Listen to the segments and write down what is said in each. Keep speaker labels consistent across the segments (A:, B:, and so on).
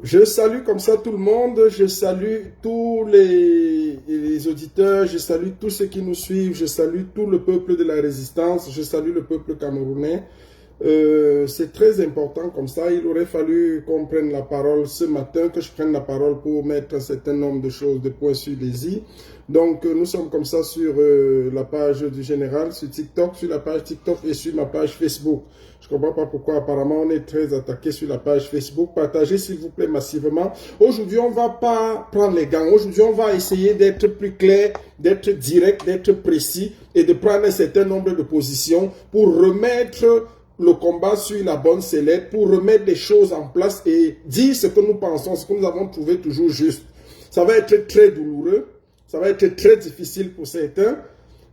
A: Je salue comme ça tout le monde, je salue tous les auditeurs, je salue tous ceux qui nous suivent, je salue tout le peuple de la résistance, je salue le peuple camerounais. C'est très important comme ça, il aurait fallu qu'on prenne la parole ce matin, que je prenne la parole pour mettre un certain nombre de choses, de points sur les i. Donc nous sommes comme ça sur la page du général, sur TikTok, sur la page TikTok et sur ma page Facebook. Je ne comprends pas pourquoi apparemment on est très attaqué sur la page Facebook. Partagez s'il vous plaît massivement. Aujourd'hui on ne va pas prendre les gants, aujourd'hui on va essayer d'être plus clair, d'être direct, d'être précis et de prendre un certain nombre de positions pour remettre le combat sur la bonne sellette, pour remettre les choses en place et dire ce que nous pensons, ce que nous avons trouvé toujours juste. Ça va être très douloureux, ça va être très difficile pour certains.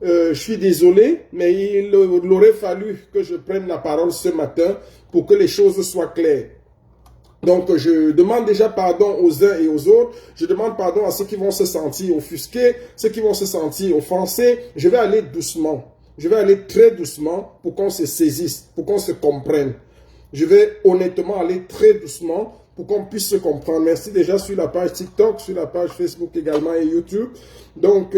A: Je suis désolé, mais il aurait fallu que je prenne la parole ce matin pour que les choses soient claires. Donc, je demande déjà pardon aux uns et aux autres. Je demande pardon à ceux qui vont se sentir offusqués, ceux qui vont se sentir offensés. Je vais aller doucement. Je vais aller très doucement pour qu'on se saisisse, pour qu'on se comprenne. Je vais honnêtement aller très doucement pour qu'on puisse se comprendre. Merci déjà sur la page TikTok, sur la page Facebook également et YouTube. Donc,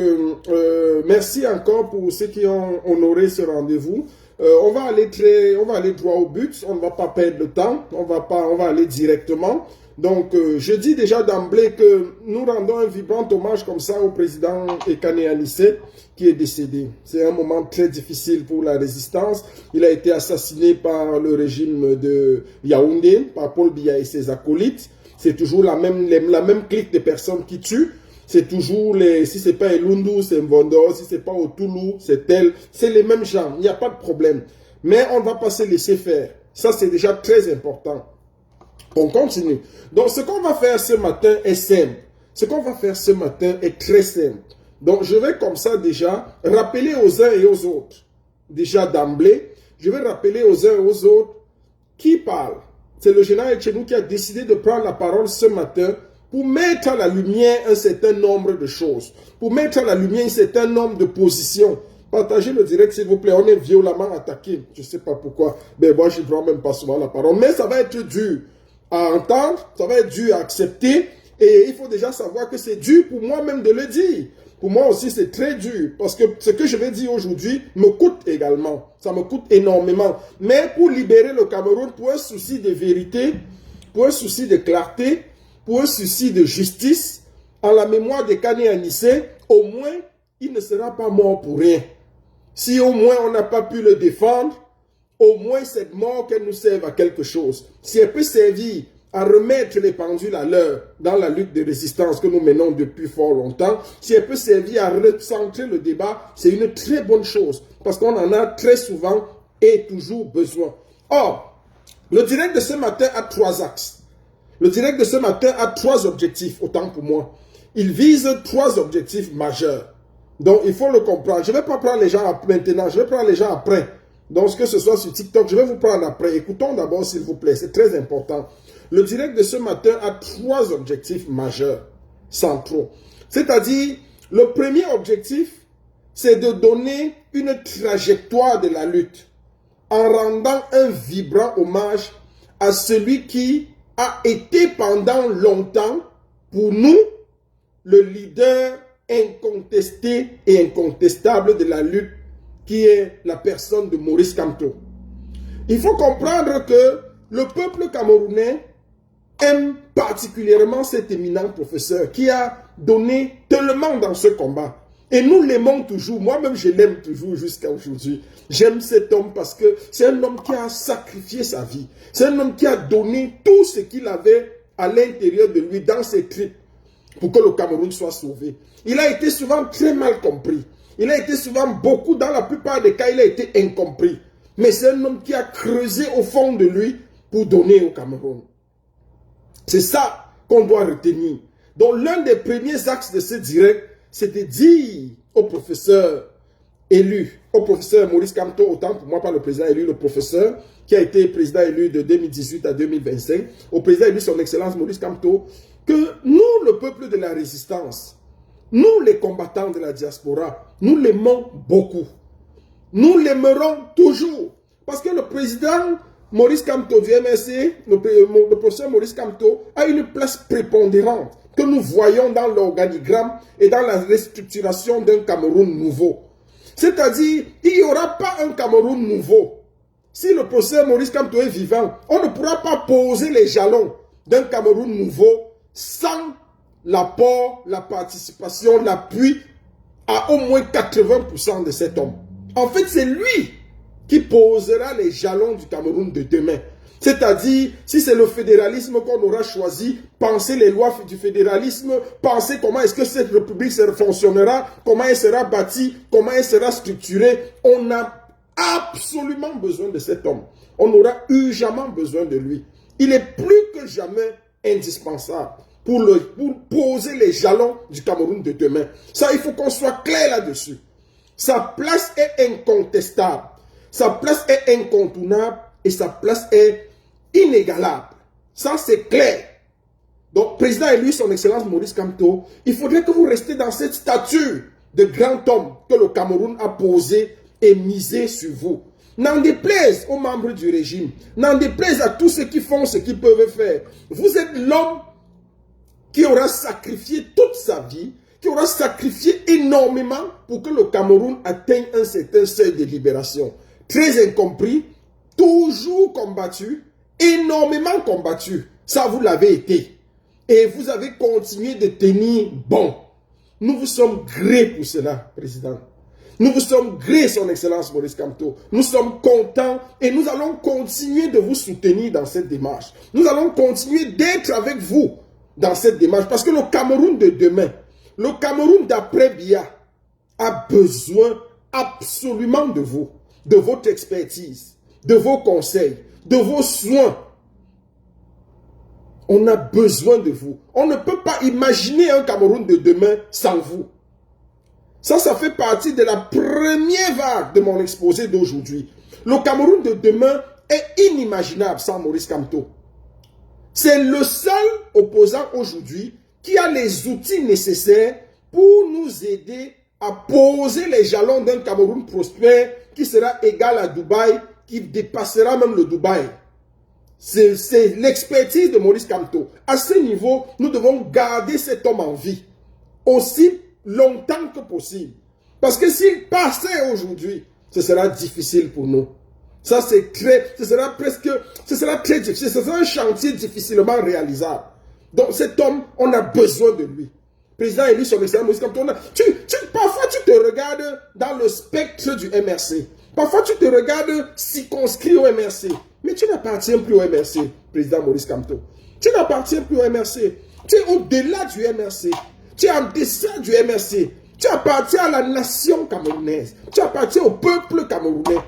A: merci encore pour ceux qui ont honoré ce rendez-vous. On va aller droit au but. On ne va pas perdre le temps. On va aller directement. Donc, je dis déjà d'emblée que nous rendons un vibrant hommage comme ça au président Ekane Anissé qui est décédé. C'est un moment très difficile pour la résistance. Il a été assassiné par le régime de Yaoundé, par Paul Biya et ses acolytes. C'est toujours la même clique de personnes qui tuent. C'est toujours si c'est pas Elundu, c'est Mvondo, si c'est pas Otulu, c'est tel. C'est les mêmes gens. Il n'y a pas de problème. Mais on ne va pas se laisser faire. Ça, c'est déjà très important. On continue. Donc, ce qu'on va faire ce matin est simple. Ce qu'on va faire ce matin est très simple. Donc, je vais comme ça déjà rappeler aux uns et aux autres. Déjà d'emblée, je vais rappeler aux uns et aux autres qui parle. C'est le général Etchenou qui a décidé de prendre la parole ce matin pour mettre à la lumière un certain nombre de choses. Pour mettre à la lumière un certain nombre de positions. Partagez le direct, s'il vous plaît. On est violemment attaqué. Je ne sais pas pourquoi. Mais moi, je ne prends même pas souvent la parole. Mais ça va être dur à entendre. Ça va être dur à accepter. Et il faut déjà savoir que c'est dur pour moi-même de le dire. Pour moi aussi, c'est très dur. Parce que ce que je vais dire aujourd'hui me coûte également. Ça me coûte énormément. Mais pour libérer le Cameroun, pour un souci de vérité, pour un souci de clarté, pour un souci de justice, en la mémoire de Kane Anissé, au moins, il ne sera pas mort pour rien. Si au moins on n'a pas pu le défendre, au moins cette mort qu'elle nous serve à quelque chose. Si elle peut servir à remettre les pendules à l'heure dans la lutte de résistance que nous menons depuis fort longtemps, si elle peut servir à recentrer le débat, c'est une très bonne chose, parce qu'on en a très souvent et toujours besoin. Or, le direct de ce matin a 3 axes. Le direct de ce matin a 3 objectifs, autant pour moi. Il vise 3 objectifs majeurs. Donc, il faut le comprendre. Je ne vais pas prendre les gens maintenant, je vais prendre les gens après. Donc, que ce soit sur TikTok, je vais vous prendre après. Écoutons d'abord, s'il vous plaît, c'est très important. Le direct de ce matin a 3 objectifs majeurs, centraux. C'est-à-dire, le premier objectif, c'est de donner une trajectoire de la lutte en rendant un vibrant hommage à celui qui a été pendant longtemps, pour nous, le leader incontesté et incontestable de la lutte, qui est la personne de Maurice Kamto. Il faut comprendre que le peuple camerounais aime particulièrement cet éminent professeur qui a donné tellement dans ce combat. Et nous l'aimons toujours. Moi-même, je l'aime toujours jusqu'à aujourd'hui. J'aime cet homme parce que c'est un homme qui a sacrifié sa vie. C'est un homme qui a donné tout ce qu'il avait à l'intérieur de lui, dans ses tripes, pour que le Cameroun soit sauvé. Il a été souvent très mal compris. Il a été souvent beaucoup, dans la plupart des cas, il a été incompris. Mais c'est un homme qui a creusé au fond de lui pour donner au Cameroun. C'est ça qu'on doit retenir. Donc l'un des premiers axes de ce direct, c'est de dire au professeur élu, au professeur Maurice Kamto, autant pour moi pas le président élu, le professeur qui a été président élu de 2018 à 2025, au président élu son excellence Maurice Kamto, que nous, le peuple de la résistance, nous les combattants de la diaspora, nous l'aimons beaucoup. Nous l'aimerons toujours. Parce que le président Maurice Kamto du MRC, le professeur Maurice Kamto, a une place prépondérante que nous voyons dans l'organigramme et dans la restructuration d'un Cameroun nouveau. C'est-à-dire, il n'y aura pas un Cameroun nouveau. Si le professeur Maurice Kamto est vivant, on ne pourra pas poser les jalons d'un Cameroun nouveau sans l'apport, la participation, l'appui à au moins 80% de cet homme. En fait, c'est lui qui posera les jalons du Cameroun de demain. C'est-à-dire, si c'est le fédéralisme qu'on aura choisi, penser les lois du fédéralisme, penser comment est-ce que cette république fonctionnera, comment elle sera bâtie, comment elle sera structurée. On a absolument besoin de cet homme. On aura urgemment besoin de lui. Il est plus que jamais indispensable pour poser les jalons du Cameroun de demain. Ça, il faut qu'on soit clair là-dessus. Sa place est incontestable. Sa place est incontournable et sa place est inégalable. Ça, c'est clair. Donc, président élu, son excellence Maurice Kamto, il faudrait que vous restiez dans cette stature de grand homme que le Cameroun a posé et misé sur vous. N'en déplaise aux membres du régime, n'en déplaise à tous ceux qui font ce qu'ils peuvent faire. Vous êtes l'homme qui aura sacrifié toute sa vie, qui aura sacrifié énormément pour que le Cameroun atteigne un certain seuil de libération. Très incompris, toujours combattu, énormément combattu. Ça, vous l'avez été. Et vous avez continué de tenir bon. Nous vous sommes grés pour cela, président. Nous vous sommes grés, son excellence Maurice Kamto. Nous sommes contents et nous allons continuer de vous soutenir dans cette démarche. Nous allons continuer d'être avec vous dans cette démarche. Parce que le Cameroun de demain, le Cameroun d'après Biya, a besoin absolument de vous, de votre expertise, de vos conseils, de vos soins. On a besoin de vous. On ne peut pas imaginer un Cameroun de demain sans vous. Ça fait partie de la première vague de mon exposé d'aujourd'hui. Le Cameroun de demain est inimaginable sans Maurice Kamto. C'est le seul opposant aujourd'hui qui a les outils nécessaires pour nous aider à poser les jalons d'un Cameroun prospère qui sera égal à Dubaï, qui dépassera même le Dubaï. C'est l'expertise de Maurice Kamto. À ce niveau, nous devons garder cet homme en vie aussi longtemps que possible. Parce que s'il passait aujourd'hui, ce sera difficile pour nous. Ça, ce sera très difficile. Ce sera un chantier difficilement réalisable. Donc, cet homme, on a besoin de lui. Président élu, son excellence Maurice Kamto, parfois tu te regardes dans le spectre du MRC. Parfois tu te regardes circonscrit au MRC. Mais tu n'appartiens plus au MRC, président Maurice Kamto. Tu n'appartiens plus au MRC. Tu es au-delà du MRC. Tu es en deçà du MRC. Tu appartiens à la nation camerounaise. Tu appartiens au peuple camerounais.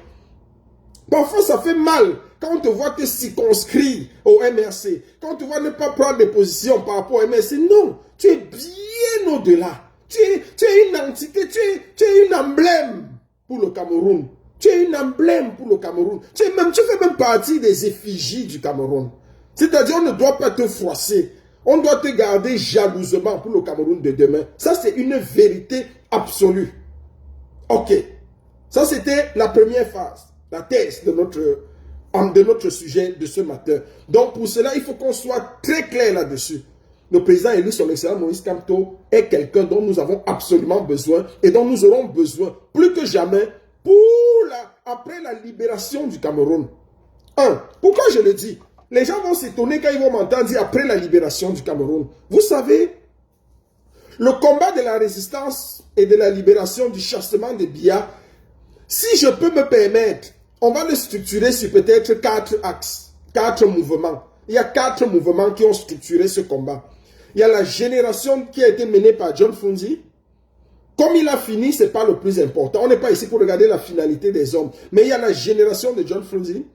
A: Parfois, ça fait mal quand on te voit te circonscrire au MRC. Quand on te voit ne pas prendre de position par rapport au MRC. Non, tu es bien au-delà. Tu es une entité, tu es une emblème pour le Cameroun. Tu es une emblème pour le Cameroun. Tu fais même partie des effigies du Cameroun. C'est-à-dire, on ne doit pas te froisser. On doit te garder jalousement pour le Cameroun de demain. Ça, c'est une vérité absolue. Ok. Ça, c'était la première phase, la thèse de notre sujet de ce matin. Donc, pour cela, il faut qu'on soit très clair là-dessus. Le président élu, son excellence Maurice Kamto, est quelqu'un dont nous avons absolument besoin et dont nous aurons besoin plus que jamais après la libération du Cameroun. Pourquoi je le dis? Les gens vont s'étonner quand ils vont m'entendre dire après la libération du Cameroun. Vous savez, le combat de la résistance et de la libération du chassement de Biya, si je peux me permettre, on va le structurer sur peut-être 4 axes, 4 mouvements. Il y a 4 mouvements qui ont structuré ce combat. Il y a la génération qui a été menée par John Funzi. Comme il a fini, ce n'est pas le plus important. On n'est pas ici pour regarder la finalité des hommes. Mais il y a la génération de John Funzi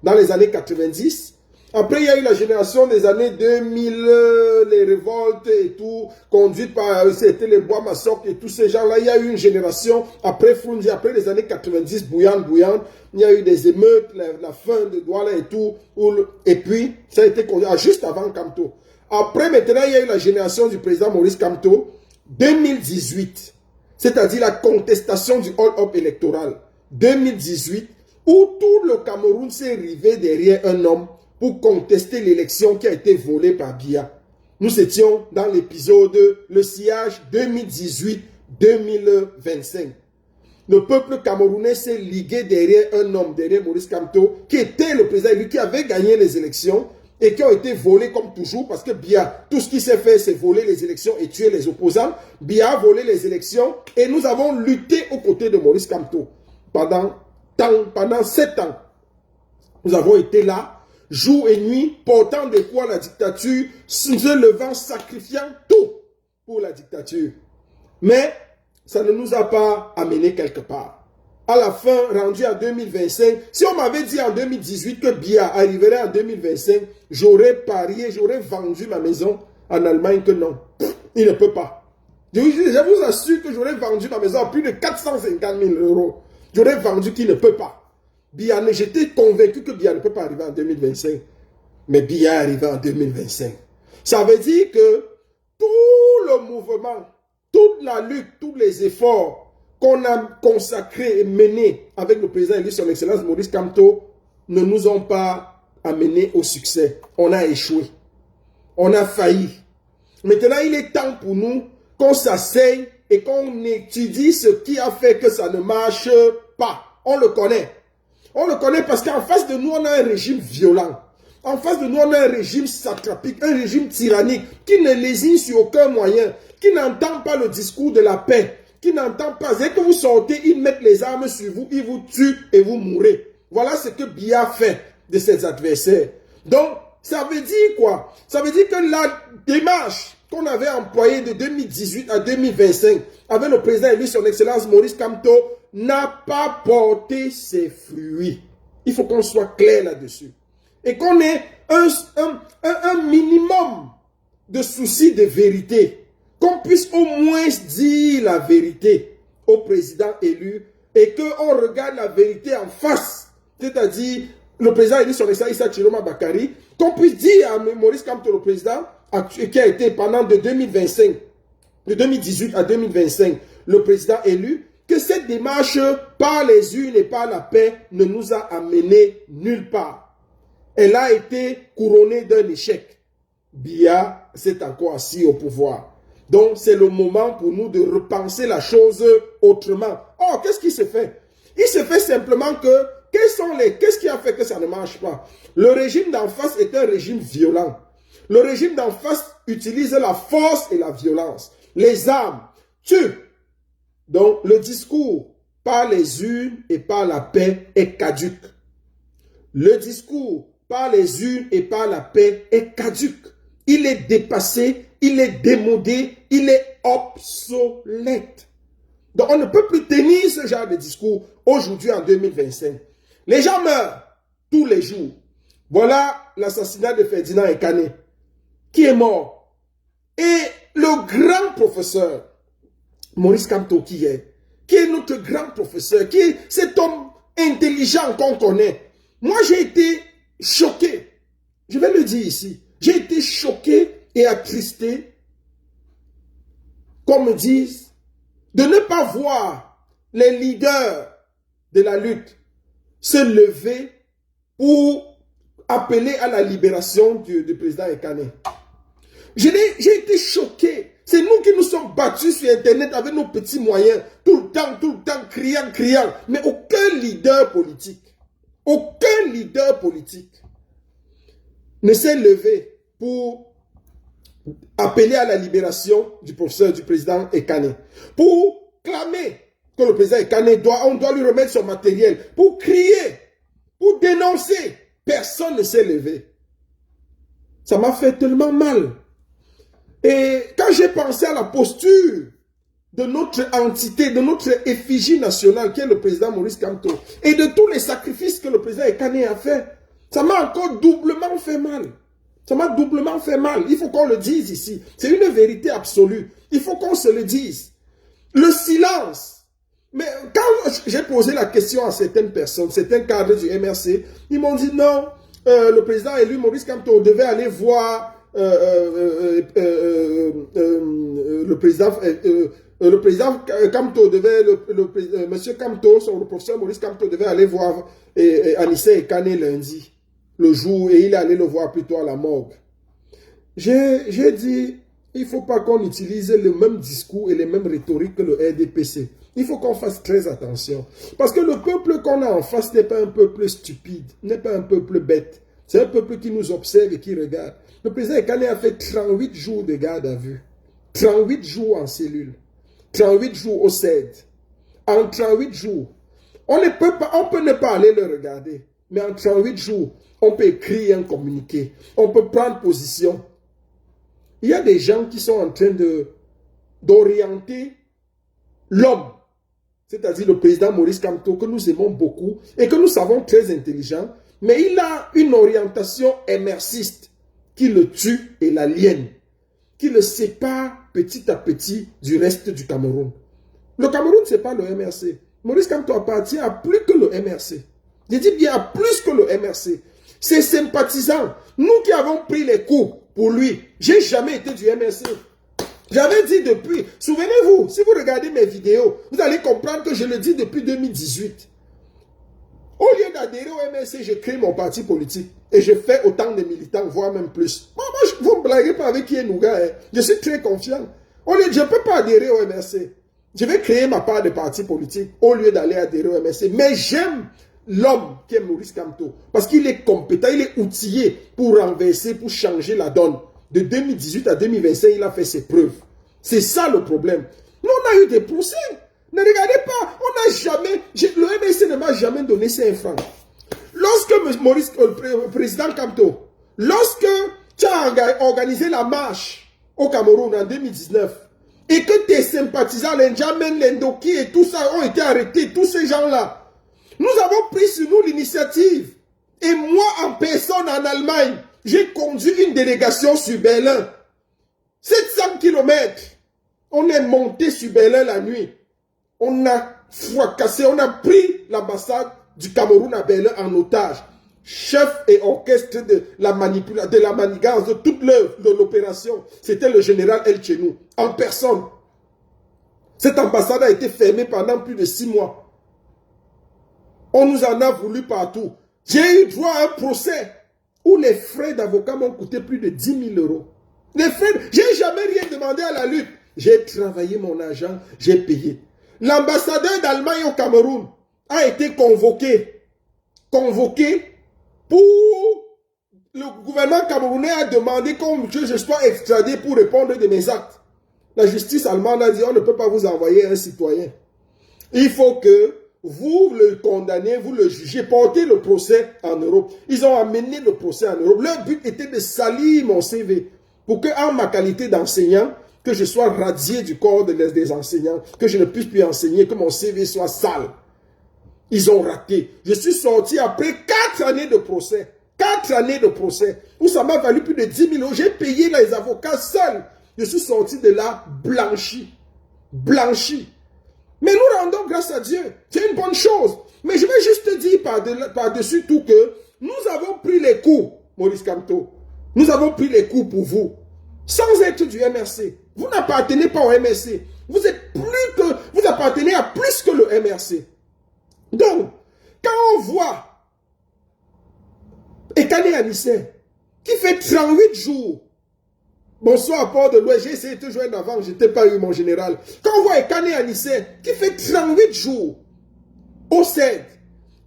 A: dans les années 90. Après, il y a eu la génération des années 2000, les révoltes et tout, conduite par, c'était les bois Massok et tous ces gens-là. Il y a eu une génération après Funzi, après les années 90, bouillante. Il y a eu des émeutes, la fin de Douala et tout. Et puis, ça a été conduit juste avant Kamto. Après, maintenant, il y a eu la génération du président Maurice Kamto, 2018. C'est-à-dire la contestation du hold-up électoral. 2018, où tout le Cameroun s'est rivé derrière un homme pour contester l'élection qui a été volée par Biya. Nous étions dans l'épisode Le sillage 2018-2025. Le peuple camerounais s'est ligué derrière un homme, derrière Maurice Kamto, qui était le président élu, qui avait gagné les élections et qui ont été volés comme toujours, parce que Biya, tout ce qui s'est fait, c'est voler les élections et tuer les opposants. Biya a volé les élections et nous avons lutté aux côtés de Maurice Kamto pendant 7 ans. Nous avons été là, jour et nuit, portant des poids à la dictature, se levant, sacrifiant tout pour la dictature. Mais ça ne nous a pas amené quelque part. À la fin, rendu en 2025, si on m'avait dit en 2018 que Biya arriverait en 2025, j'aurais parié, j'aurais vendu ma maison en Allemagne que non. Il ne peut pas. Je vous assure que j'aurais vendu ma maison à plus de 450 000 euros. J'aurais vendu qu'il ne peut pas. J'étais convaincu que Biya ne peut pas arriver en 2025. Mais Biya est arrivé en 2025. Ça veut dire que tout le mouvement, toute la lutte, tous les efforts qu'on a consacrés et menés avec le président élu, son excellence Maurice Kamto, ne nous ont pas amenés au succès. On a échoué. On a failli. Maintenant, il est temps pour nous qu'on s'asseye et qu'on étudie ce qui a fait que ça ne marche pas. On le connaît. On le connaît parce qu'en face de nous, on a un régime violent. En face de nous, on a un régime satrapique, un régime tyrannique qui ne lésine sur aucun moyen, qui n'entend pas le discours de la paix, qui n'entend pas. Dès que vous sortez, ils mettent les armes sur vous, ils vous tuent et vous mourrez. Voilà ce que Biya fait de ses adversaires. Donc, ça veut dire quoi? Ça veut dire que la démarche qu'on avait employée de 2018 à 2025 avec le président élu, son excellence Maurice Kamto, n'a pas porté ses fruits. Il faut qu'on soit clair là-dessus. Et qu'on ait un minimum de souci de vérité. Qu'on puisse au moins dire la vérité au président élu et qu'on regarde la vérité en face. C'est-à-dire, le président élu, son excellence Issa Chiroma Bakari, qu'on puisse dire à Maurice Kamto, le président, qui a été pendant de 2025, de 2018 à 2025, le président élu, que cette démarche par les urnes et par la paix ne nous a amené nulle part. Elle a été couronnée d'un échec. Biya s'est encore assis au pouvoir. Donc c'est le moment pour nous de repenser la chose autrement. Oh, qu'est-ce qui se fait? Il se fait simplement que, qu'est-ce qui a fait que ça ne marche pas? Le régime d'en face est un régime violent. Le régime d'en face utilise la force et la violence. Les armes tuent. Donc, le discours par les urnes et par la paix est caduque. Le discours par les urnes et par la paix est caduque. Il est dépassé, il est démodé, il est obsolète. Donc, on ne peut plus tenir ce genre de discours aujourd'hui en 2025. Les gens meurent tous les jours. Voilà l'assassinat de Ferdinand Ekane, qui est mort. Et le grand professeur Maurice Kamto qui est notre grand professeur, qui est cet homme intelligent qu'on connaît. Moi, j'ai été choqué. Je vais le dire ici. J'ai été choqué et attristé, qu'on me dise, de ne pas voir les leaders de la lutte se lever pour appeler à la libération du président Ekane. J'ai été choqué. C'est nous qui nous sommes battus sur Internet avec nos petits moyens, tout le temps, criant. Mais aucun leader politique ne s'est levé pour appeler à la libération du professeur, du président Ekane, pour clamer que le président Ekane on doit lui remettre son matériel, pour crier, pour dénoncer. Personne ne s'est levé. Ça m'a fait tellement mal. Et quand j'ai pensé à la posture de notre entité, de notre effigie nationale, qui est le président Maurice Kamto, et de tous les sacrifices que le président Ekane a fait, ça m'a encore doublement fait mal. Ça m'a doublement fait mal. Il faut qu'on le dise ici. C'est une vérité absolue. Il faut qu'on se le dise. Le silence. Mais quand j'ai posé la question à certaines personnes, certains cadres du MRC, ils m'ont dit non, le président élu Maurice Kamto devait aller voir le président le président Kamto devait, monsieur Kamto, le professeur Maurice Kamto devait aller voir Anissé Ekane lundi, le jour, et il est allé le voir plutôt à la morgue. J'ai dit, il ne faut pas qu'on utilise le même discours et les mêmes rhétoriques que le RDPC. Il faut qu'on fasse très attention. Parce que le peuple qu'on a en face n'est pas un peuple stupide, n'est pas un peuple bête. C'est un peuple qui nous observe et qui regarde. Le président Ekane a fait 38 jours de garde à vue. 38 jours en cellule. 38 jours au CED. En 38 jours. On peut ne pas aller le regarder. Mais en 38 jours, on peut écrire un communiqué. On peut prendre position. Il y a des gens qui sont en train d'orienter l'homme, c'est-à-dire le président Maurice Kamto, que nous aimons beaucoup et que nous savons très intelligent, mais il a une orientation émergiste qui le tue et l'aliène, qui le sépare petit à petit du reste du Cameroun. Le Cameroun, ce n'est pas le MRC. Maurice Kamto appartient à plus que le MRC. Je dis bien à plus que le MRC. Ses sympathisants, nous qui avons pris les coups pour lui, j'ai jamais été du MRC. J'avais dit depuis, souvenez-vous, si vous regardez mes vidéos, vous allez comprendre que je le dis depuis 2018. Au lieu d'adhérer au MRC, je crée mon parti politique. Et je fais autant de militants, voire même plus. Moi vous ne blaguez pas avec qui est Nougat. Hein. Je suis très confiant. Je ne peux pas adhérer au MRC. Je vais créer ma part de parti politique au lieu d'aller adhérer au MRC. Mais j'aime l'homme qui est Maurice Kamto. Parce qu'il est compétent, il est outillé pour renverser, pour changer la donne. De 2018 à 2025, il a fait ses preuves. C'est ça le problème. Nous, on a eu des procès. Ne regardez pas, on n'a jamais, le MSC ne m'a jamais donné 5 francs. Lorsque le président Kamto, lorsque tu as organisé la marche au Cameroun en 2019, et que tes sympathisants, les N'Djamène, les Ndoki et tout ça ont été arrêtés, tous ces gens-là, nous avons pris sur nous l'initiative. Et moi, en personne en Allemagne, j'ai conduit une délégation sur Berlin. 700 km. On est monté sur Berlin la nuit. On a fracassé, on a pris l'ambassade du Cameroun à Berlin en otage. Chef et orchestre de la manipulation, de la manigance, de toute l'œuvre de l'opération, c'était le général El Chenou, en personne. Cette ambassade a été fermée pendant plus de 6 mois. On nous en a voulu partout. J'ai eu droit à un procès où les frais d'avocat m'ont coûté plus de 10 000 euros. Les frais, j'ai jamais rien demandé à la lutte. J'ai travaillé mon argent, j'ai payé. L'ambassadeur d'Allemagne au Cameroun a été convoqué. Pour... Le gouvernement camerounais a demandé que je sois extradé pour répondre de mes actes. La justice allemande a dit, on ne peut pas vous envoyer un citoyen. Il faut que vous le condamnez, vous le jugez, portez le procès en Europe. Ils ont amené le procès en Europe. Leur but était de salir mon CV pour que, en ma qualité d'enseignant, que je sois radié du corps des enseignants, que je ne puisse plus enseigner, que mon CV soit sale. Ils ont raté. Je suis sorti après 4 années de procès. 4 années de procès. Où ça m'a valu plus de 10 000 euros. J'ai payé les avocats seuls. Je suis sorti de là blanchi. Blanchi. Mais nous rendons grâce à Dieu. C'est une bonne chose. Mais je vais juste te dire par-dessus tout que nous avons pris les coups, Maurice Kamto. Nous avons pris les coups pour vous. Sans être du MRC. Vous n'appartenez pas au MRC. Vous appartenez à plus que le MRC. Donc, quand on voit Ekane Anissé, qui fait 38 jours, bonsoir à Port de l'Ouest, j'ai essayé de te joindre avant, je n'ai pas eu mon général. Quand on voit Ekane Anissé, qui fait 38 jours au CED,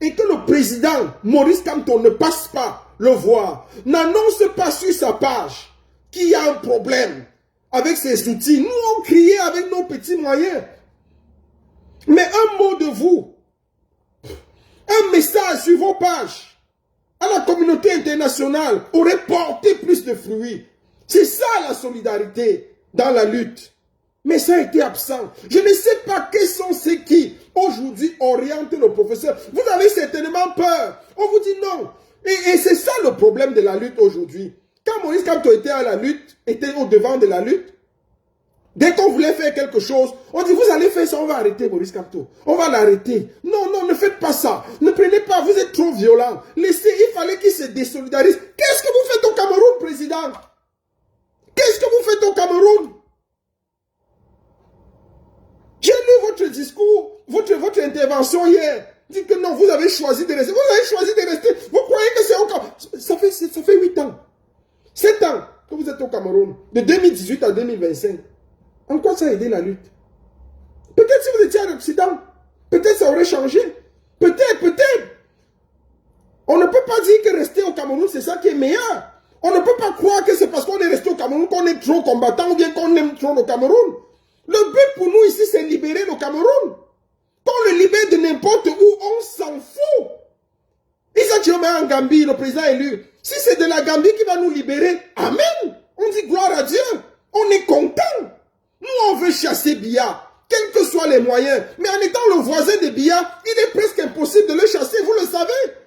A: et que le président Maurice Kamto ne passe pas le voir, n'annonce pas sur sa page qu'il y a un problème avec ses outils. Nous, on criait avec nos petits moyens. Mais un mot de vous, un message sur vos pages à la communauté internationale aurait porté plus de fruits. C'est ça la solidarité dans la lutte. Mais ça a été absent. Je ne sais pas quels sont ceux qui aujourd'hui orientent le professeur. Vous avez certainement peur. On vous dit non. Et c'est ça le problème de la lutte aujourd'hui. Quand Maurice Kamto était à la lutte, était au devant de la lutte, dès qu'on voulait faire quelque chose, on dit, vous allez faire ça, on va arrêter Maurice Kamto. On va l'arrêter. Non, non, ne faites pas ça. Ne prenez pas, vous êtes trop violent. Laissez, il fallait qu'il se désolidarise. Qu'est-ce que vous faites au Cameroun, président? Qu'est-ce que vous faites au Cameroun? discours, votre intervention hier, dit que non, vous avez choisi de rester. Vous avez choisi de rester. Vous croyez que c'est encore... Ça fait 8 ans. 7 ans que vous êtes au Cameroun. De 2018 à 2025. En quoi ça a aidé la lutte? Peut-être si vous étiez à l'Occident, peut-être ça aurait changé. Peut-être. On ne peut pas dire que rester au Cameroun, c'est ça qui est meilleur. On ne peut pas croire que c'est parce qu'on est resté au Cameroun qu'on est trop combattant ou bien qu'on aime trop le Cameroun. Le but pour nous ici, c'est libérer le Cameroun. Qu'on le libère de n'importe où, on s'en fout. Issa Chiroma en Gambie, le président élu. Si c'est de la Gambie qui va nous libérer, amen. On dit gloire à Dieu. On est content. Nous, on veut chasser Biya, quels que soient les moyens. Mais en étant le voisin de Biya, il est presque impossible de le chasser, vous le savez.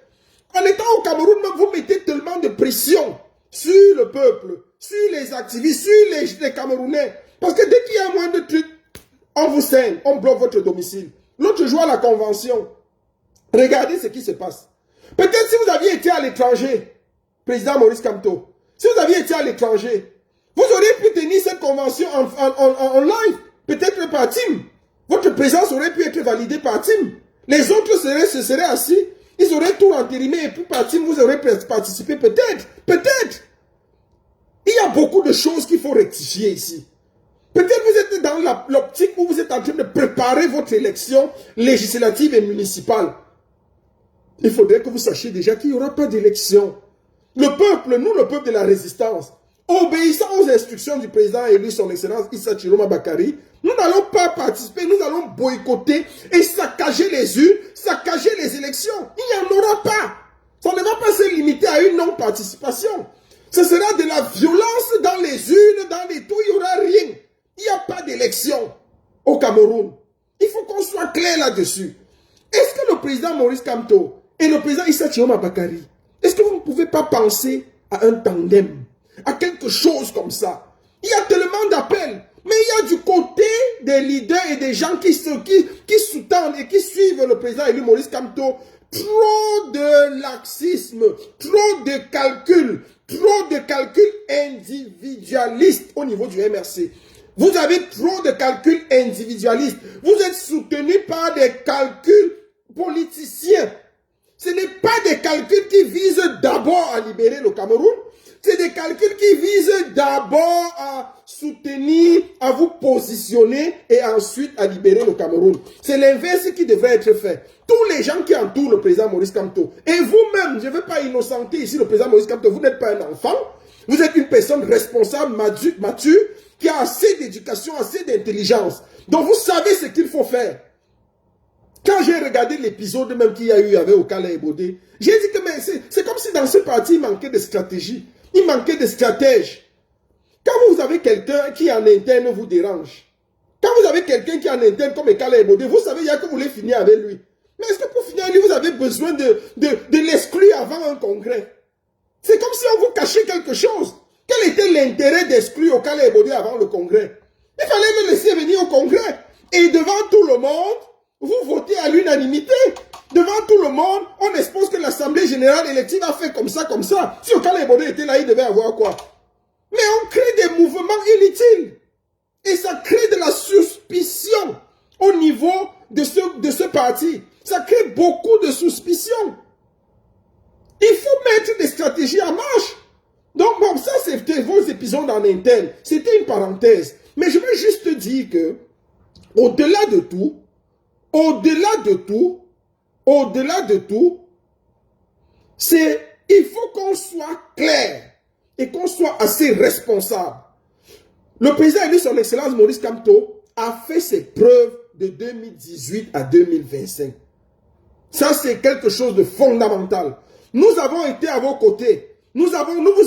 A: En étant au Cameroun, vous mettez tellement de pression sur le peuple, sur les activistes, sur les Camerounais. Parce que dès qu'il y a un moindre truc, on vous saigne, on bloque votre domicile. L'autre jour à la convention, regardez ce qui se passe. Peut-être si vous aviez été à l'étranger, président Maurice Kamto, si vous aviez été à l'étranger, vous auriez pu tenir cette convention en live, peut-être par team. Votre présence aurait pu être validée par team. Les autres se seraient assis, ils auraient tout entérimé et puis par team, vous aurez participé peut-être. Il y a beaucoup de choses qu'il faut rectifier ici. Peut-être vous êtes dans l'optique où vous êtes en train de préparer votre élection législative et municipale. Il faudrait que vous sachiez déjà qu'il n'y aura pas d'élection. Le peuple, nous le peuple de la résistance, obéissant aux instructions du président élu son excellence Issa Chiroma Bakari, nous n'allons pas participer, nous allons boycotter et saccager les urnes, saccager les élections. Il n'y en aura pas. Ça ne va pas se limiter à une non-participation. Ce sera de la violence dans les urnes, dans les tout, il n'y aura rien. Il n'y a pas d'élection au Cameroun. Il faut qu'on soit clair là-dessus. Est-ce que le président Maurice Kamto et le président Issa Chiroma Bakari, est-ce que vous ne pouvez pas penser à un tandem, à quelque chose comme ça? Il y a tellement d'appels, mais il y a du côté des leaders et des gens qui sous-tendent et qui suivent le président élu Maurice Kamto trop de laxisme, trop de calculs individualistes au niveau du MRC. Vous avez trop de calculs individualistes. Vous êtes soutenu par des calculs politiciens. Ce n'est pas des calculs qui visent d'abord à libérer le Cameroun. C'est des calculs qui visent d'abord à soutenir, à vous positionner et ensuite à libérer le Cameroun. C'est l'inverse qui devrait être fait. Tous les gens qui entourent le président Maurice Kamto, et vous-même, je ne veux pas innocenter ici le président Maurice Kamto, vous n'êtes pas un enfant, vous êtes une personne responsable, mature, qui a assez d'éducation, assez d'intelligence. Donc vous savez ce qu'il faut faire. Quand j'ai regardé l'épisode même qu'il y a eu avec Okala et Bodé, j'ai dit que c'est comme si dans ce parti, il manquait de stratégie. Il manquait de stratège. Quand vous avez quelqu'un qui en interne vous dérange, quand vous avez quelqu'un qui en interne comme Okala et Bodé, vous savez, il y a que vous voulez finir avec lui. Mais est-ce que pour finir avec lui, vous avez besoin de l'exclure avant un congrès? C'est comme si on vous cachait quelque chose. Quel était l'intérêt d'exclure Okala et Bodé avant le congrès? Il fallait le laisser venir au congrès. Et devant tout le monde, vous votez à l'unanimité. Devant tout le monde, on expose que l'Assemblée Générale élective a fait comme ça, comme ça. Si Okala et Bodé était là, il devait avoir quoi? Mais on crée des mouvements inutiles. Et ça crée de la suspicion au niveau de ce parti. Ça crée beaucoup de suspicion. Il faut mettre des stratégies en marche. Donc bon, ça c'était vos épisodes en interne. C'était une parenthèse. Mais je veux juste dire que, au-delà de tout, il faut qu'on soit clair et qu'on soit assez responsable. Le président élu son excellence Maurice Kamto a fait ses preuves de 2018 à 2025. Ça, c'est quelque chose de fondamental. Nous avons été à vos côtés. Nous vous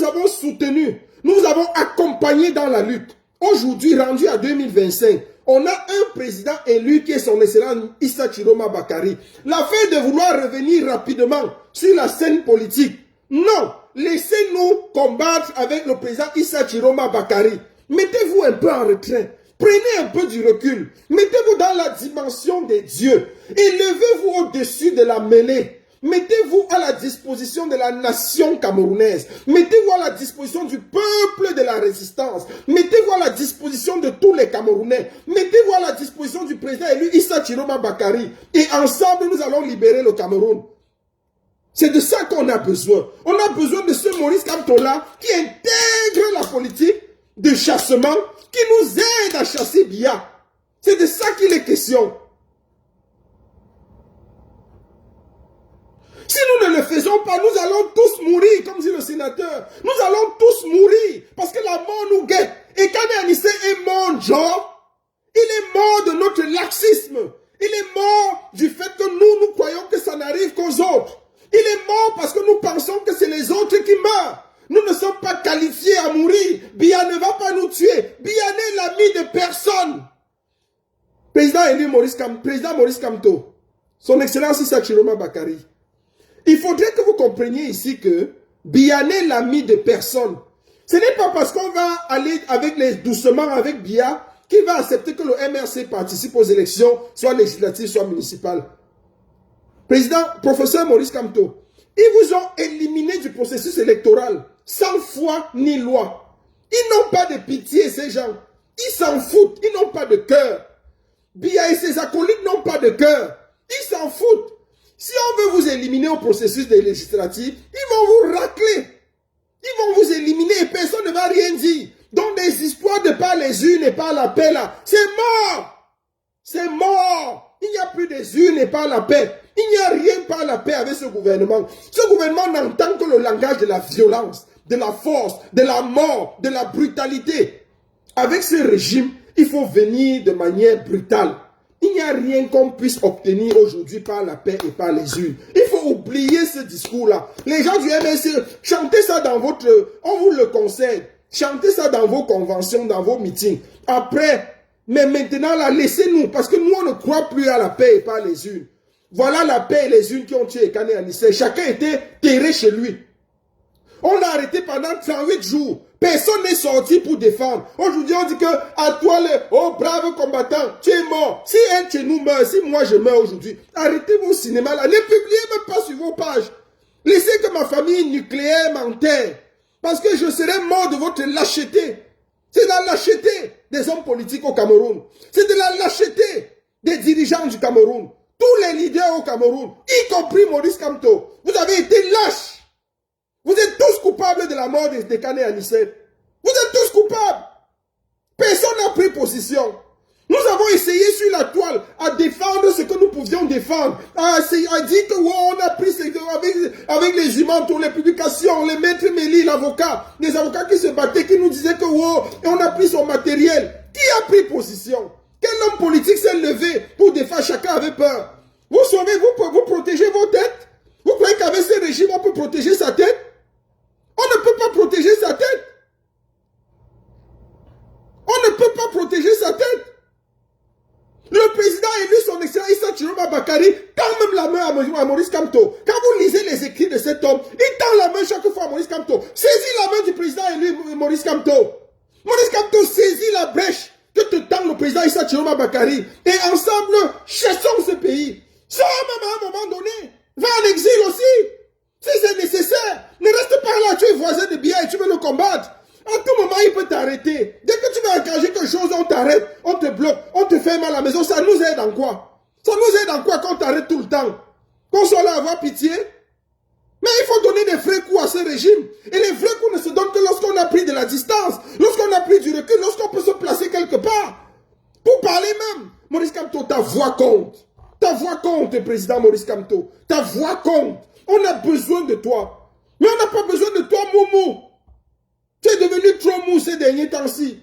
A: avons soutenu. Nous vous avons accompagné dans la lutte. Aujourd'hui, rendu à 2025, on a un président élu qui est son excellence Issa Chiroma Bakari. L'affaire de vouloir revenir rapidement sur la scène politique. Non, laissez-nous combattre avec le président Issa Chiroma Bakari. Mettez-vous un peu en retrait. Prenez un peu du recul. Mettez-vous dans la dimension des dieux. Élevez-vous au-dessus de la mêlée. Mettez-vous à la disposition de la nation camerounaise. Mettez-vous à la disposition du peuple de la résistance. Mettez-vous à la disposition de tous les Camerounais. Mettez-vous à la disposition du président élu Issa Chiroma Bakary. Et ensemble, nous allons libérer le Cameroun. C'est de ça qu'on a besoin. On a besoin de ce Maurice Kamto-là qui intègre la politique de chassement, qui nous aide à chasser Biya. C'est de ça qu'il est question. Si nous ne le faisons pas, nous allons tous mourir, comme dit le sénateur. Nous allons tous mourir, parce que la mort nous guette. Et Kane Anissé est mort, genre, il est mort de notre laxisme. Il est mort du fait que nous croyons que ça n'arrive qu'aux autres. Il est mort parce que nous pensons que c'est les autres qui meurent. Nous ne sommes pas qualifiés à mourir. Biya ne va pas nous tuer. Biya n'est l'ami de personne. Président élu président Maurice Kamto, son excellence Issa Chiroma Bakary. Il faudrait que vous compreniez ici que Biya n'est l'ami de personne. Ce n'est pas parce qu'on va aller doucement avec Biya qu'il va accepter que le MRC participe aux élections, soit législatives, soit municipales. Président, professeur Maurice Kamto, ils vous ont éliminé du processus électoral, sans foi ni loi. Ils n'ont pas de pitié, ces gens. Ils s'en foutent, ils n'ont pas de cœur. Biya et ses acolytes n'ont pas de cœur. Ils s'en foutent. Si on veut vous éliminer au processus des législatives, ils vont vous racler. Ils vont vous éliminer et personne ne va rien dire. Donc des histoires de par les urnes et par la paix là, c'est mort. C'est mort. Il n'y a plus des urnes et par la paix. Il n'y a rien par la paix avec ce gouvernement. Ce gouvernement n'entend que le langage de la violence, de la force, de la mort, de la brutalité. Avec ce régime, il faut venir de manière brutale. Il n'y a rien qu'on puisse obtenir aujourd'hui par la paix et par les urnes. Il faut oublier ce discours-là. Les gens du MSC, chantez ça dans votre... On vous le conseille. Chantez ça dans vos conventions, dans vos meetings. Après, mais maintenant, là, laissez-nous. Parce que nous, on ne croit plus à la paix et par les urnes. Voilà la paix et les urnes qui ont tué Kane Anissé. Chacun était terré chez lui. On l'a arrêté pendant 38 jours. Personne n'est sorti pour défendre. Aujourd'hui, on dit que à toi, oh brave combattant, tu es mort. Si un de nous meurt, si moi je meurs aujourd'hui, arrêtez vos cinémas là. Ne publiez même pas sur vos pages. Laissez que ma famille nucléaire m'enterre. Parce que je serai mort de votre lâcheté. C'est la lâcheté des hommes politiques au Cameroun. C'est de la lâcheté des dirigeants du Cameroun. Tous les leaders au Cameroun, y compris Maurice Kamto, vous avez été lâches. Vous êtes tous coupables de la mort de Kane Anissé. Vous êtes tous coupables. Personne n'a pris position. Nous avons essayé sur la toile à défendre ce que nous pouvions défendre. À dire que wow, on a pris avec les humains, pour les publications, les maîtres Méli, l'avocat, les avocats qui se battaient, qui nous disaient que wow, et on a pris son matériel. Qui a pris position? Quel homme politique s'est levé pour défendre? Chacun avait peur. Vous sauvez, vous protégez vos têtes. Vous croyez qu'avec ce régime, on peut protéger sa tête? On ne peut pas protéger sa tête. On ne peut pas protéger sa tête. Le président élu, son excellence Issa Chiroma Bakary, tend même la main à Maurice Kamto. Quand vous lisez les écrits de cet homme, il tend la main chaque fois à Maurice Kamto. Saisis la main du président élu Maurice Kamto. Maurice Kamto saisit la brèche que te tend le président Issa Chiroma Bakary. Et ensemble, chassons ce pays. Sors même à un moment donné. Va en exil aussi. Si c'est nécessaire, ne reste pas là, tu es voisin de Biya et tu veux le combattre. À tout moment, il peut t'arrêter. Dès que tu veux engager quelque chose, on t'arrête, on te bloque, on te fait mal à la maison. Ça nous aide en quoi? Ça nous aide en quoi qu'on t'arrête tout le temps? Qu'on soit là à avoir pitié? Mais il faut donner des vrais coups à ce régime. Et les vrais coups ne se donnent que lorsqu'on a pris de la distance, lorsqu'on a pris du recul, lorsqu'on peut se placer quelque part. Pour parler même. Maurice Kamto, ta voix compte. Ta voix compte, président Maurice Kamto. Ta voix compte. On a besoin de toi. Mais on n'a pas besoin de toi, Moumou. Tu es devenu trop mou ces derniers temps-ci.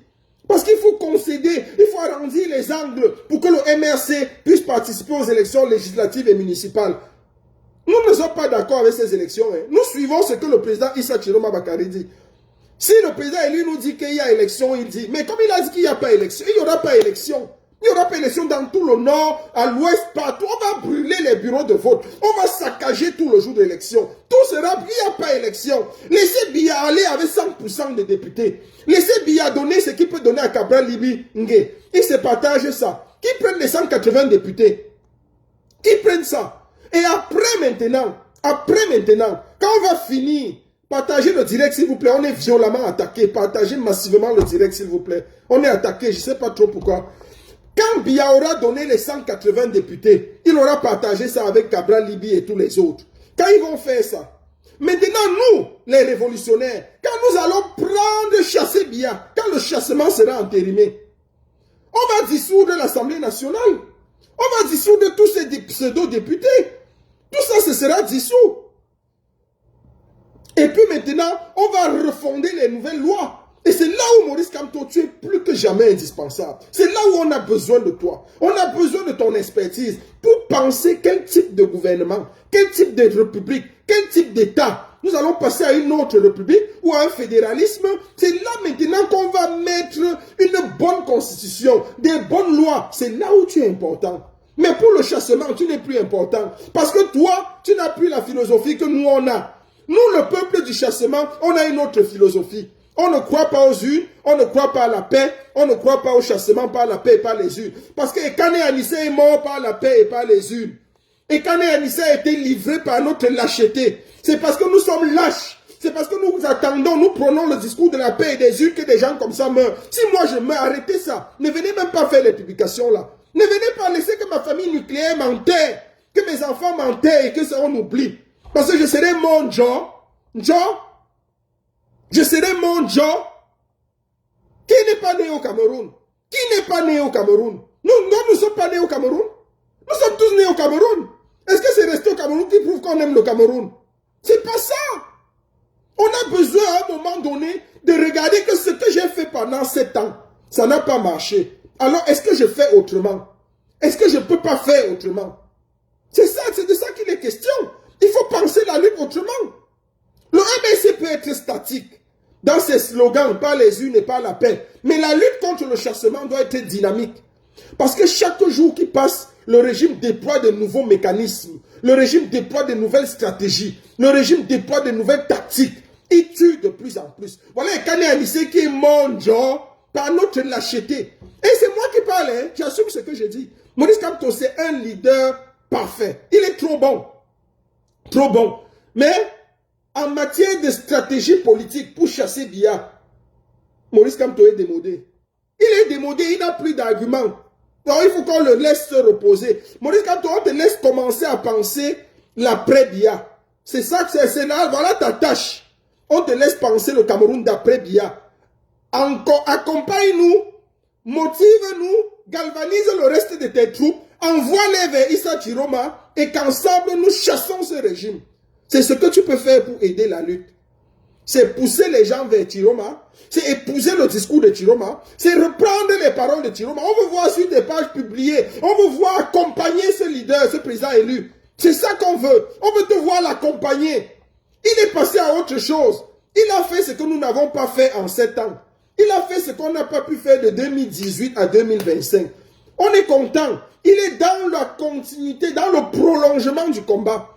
A: Parce qu'il faut concéder, il faut arrondir les angles pour que le MRC puisse participer aux élections législatives et municipales. Nous ne sommes pas d'accord avec ces élections. Hein. Nous suivons ce que le président Issa Chiroma Bakary dit. Si le président élu nous dit qu'il y a élection, il dit, mais comme il a dit qu'il n'y a pas élection, il n'y aura pas élection. Il n'y aura pas élection dans tout le nord, à l'ouest, partout. On va brûler les bureaux de vote. On va saccager tout le jour de l'élection. Tout sera, il n'y a pas élection. Laissez Biya aller avec 100% des députés. Laissez Biya donner ce qu'il peut donner à Cabral Libi Nge. Il se partage ça. Qui prennent les 180 députés? Qui prennent ça? Et après maintenant, Après maintenant, quand on va finir, partagez le direct s'il vous plaît. On est violemment attaqué. Partagez massivement le direct s'il vous plaît. On est attaqué, je ne sais pas trop pourquoi. Quand Biya aura donné les 180 députés, il aura partagé ça avec Cabral Libi et tous les autres. Quand ils vont faire ça, maintenant nous, les révolutionnaires, quand nous allons prendre chasser Biya, quand le chassement sera entérimé, on va dissoudre l'Assemblée nationale. On va dissoudre tous ces pseudo-députés. Tout ça, ce sera dissous. Et puis maintenant, on va refonder les nouvelles lois. Et c'est là où Maurice Kamto, tu es plus que jamais indispensable. C'est là où on a besoin de toi. On a besoin de ton expertise pour penser quel type de gouvernement, quel type de république, quel type d'État. Nous allons passer à une autre république ou à un fédéralisme. C'est là maintenant qu'on va mettre une bonne constitution, des bonnes lois. C'est là où tu es important. Mais pour le chassement, tu n'es plus important. Parce que toi, tu n'as plus la philosophie que nous, on a. Nous, le peuple du chassement, on a une autre philosophie. On ne croit pas aux urnes, on ne croit pas à la paix, on ne croit pas au chassement par la paix et par les urnes. Parce que Ekane Anissé est mort par la paix et par les urnes. Ekane Anissé a été livré par notre lâcheté. C'est parce que nous sommes lâches. C'est parce que nous attendons, nous prenons le discours de la paix et des urnes que des gens comme ça meurent. Si moi je meurs, arrêtez ça. Ne venez même pas faire les publications là. Ne venez pas laisser que ma famille nucléaire m'enterre, que mes enfants m'enterrent et que ça on oublie. Parce que je serai mon je serai mon qui n'est pas né au Cameroun. Qui n'est pas né au Cameroun? Nous ne sommes pas nés au Cameroun. Nous sommes tous nés au Cameroun. Est-ce que c'est rester au Cameroun qui prouve qu'on aime le Cameroun? C'est pas ça. On a besoin à un moment donné de regarder que ce que j'ai fait pendant 7 ans, ça n'a pas marché. Alors, est-ce que je fais autrement? Est-ce que je ne peux pas faire autrement? C'est ça, c'est de ça qu'il est question. Il faut penser la lutte autrement. Le MNC peut être statique dans ses slogans, par les unes et par la paix. Mais la lutte contre le chassement doit être dynamique. Parce que chaque jour qui passe, le régime déploie de nouveaux mécanismes. Le régime déploie de nouvelles stratégies. Le régime déploie de nouvelles tactiques. Il tue de plus en plus. Voilà Ekane Anissé qui est mort, par notre lâcheté. Et c'est moi qui parle, hein. J'assume ce que je dis. Maurice Kamto, c'est un leader parfait. Il est trop bon. Trop bon. Mais, en matière de stratégie politique pour chasser Biya, Maurice Kamto est démodé. Il est démodé, il n'a plus d'arguments. Donc, il faut qu'on le laisse se reposer. Maurice Kamto, on te laisse commencer à penser l'après-Biya. C'est ça que c'est là, voilà ta tâche. On te laisse penser le Cameroun d'après-Biya. Accompagne-nous, motive-nous, galvanise le reste de tes troupes, envoie-les vers Issa Chiroma et qu'ensemble nous chassons ce régime. C'est ce que tu peux faire pour aider la lutte. C'est pousser les gens vers Chiroma, c'est épouser le discours de Chiroma, c'est reprendre les paroles de Chiroma. On veut voir sur des pages publiées, on veut voir accompagner ce leader, ce président élu. C'est ça qu'on veut. On veut te voir l'accompagner. Il est passé à autre chose. Il a fait ce que nous n'avons pas fait en 7 ans. Il a fait ce qu'on n'a pas pu faire de 2018 à 2025. On est content. Il est dans la continuité, dans le prolongement du combat.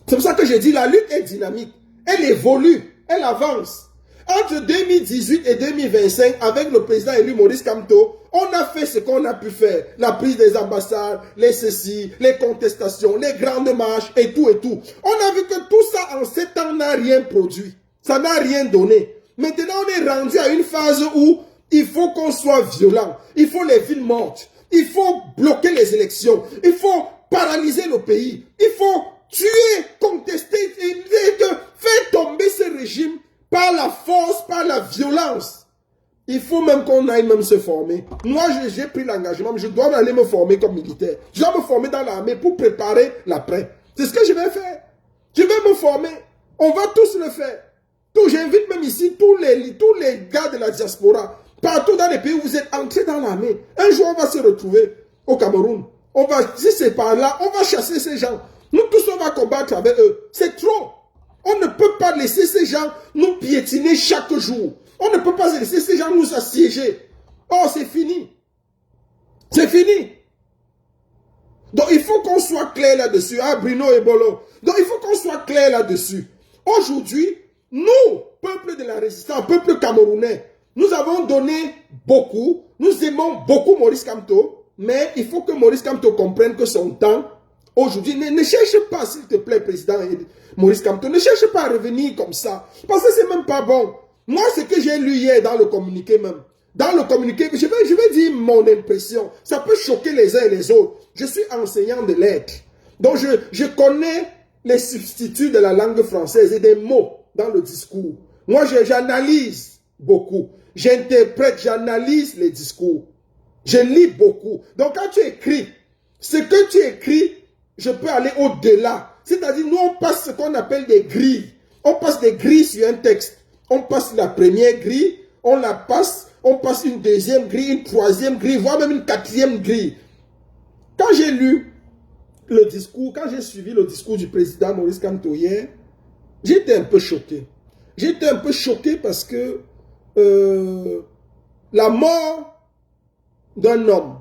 A: C'est pour ça que j'ai dit la lutte est dynamique. Elle évolue, elle avance. Entre 2018 et 2025, avec le président élu Maurice Kamto, on a fait ce qu'on a pu faire. La prise des ambassades, les ceci, les contestations, les grandes marches et tout et tout. On a vu que tout ça en 7 ans n'a rien produit. Ça n'a rien donné. Maintenant, on est rendu à une phase où il faut qu'on soit violent. Il faut les villes mortes. Il faut bloquer les élections. Il faut paralyser le pays. Il faut tuer, contester, faire tomber ce régime par la force, par la violence. Il faut même qu'on aille même se former. Moi, j'ai pris l'engagement, mais je dois aller me former comme militaire. Je dois me former dans l'armée pour préparer l'après. C'est ce que je vais faire. Je vais me former. On va tous le faire. J'invite même ici tous les gars de la diaspora, partout dans les pays où vous êtes entrés dans l'armée. Un jour, on va se retrouver au Cameroun. Si c'est par là, on va chasser ces gens. Nous tous, on va combattre avec eux. C'est trop. On ne peut pas laisser ces gens nous piétiner chaque jour. On ne peut pas laisser ces gens nous assiéger. Oh, c'est fini. C'est fini. Donc, il faut qu'on soit clair là-dessus. Ah, Bruno et Bolo. Donc, il faut qu'on soit clair là-dessus. Aujourd'hui, nous, peuple de la résistance, peuple camerounais, nous avons donné beaucoup. Nous aimons beaucoup Maurice Kamto. Mais il faut que Maurice Kamto comprenne que son temps aujourd'hui. Ne cherche pas, s'il te plaît, président Maurice Kamto, ne cherche pas à revenir comme ça. Parce que c'est même pas bon. Moi, ce que j'ai lu hier dans le communiqué même, dans le communiqué, je vais dire mon impression. Ça peut choquer les uns et les autres. Je suis enseignant de lettres. Donc, je connais les substituts de la langue française et des mots dans le discours. Moi, j'analyse beaucoup. J'interprète, j'analyse les discours. Je lis beaucoup. Donc, quand tu écris, ce que tu écris, je peux aller au-delà. C'est-à-dire, nous, on passe ce qu'on appelle des grilles. On passe des grilles sur un texte. On passe la première grille, on la passe, on passe une deuxième grille, une troisième grille, voire même une quatrième grille. Quand j'ai lu le discours, quand j'ai suivi le discours du président Maurice Kamto hier, j'étais un peu choqué. J'étais un peu choqué parce que la mort d'un homme,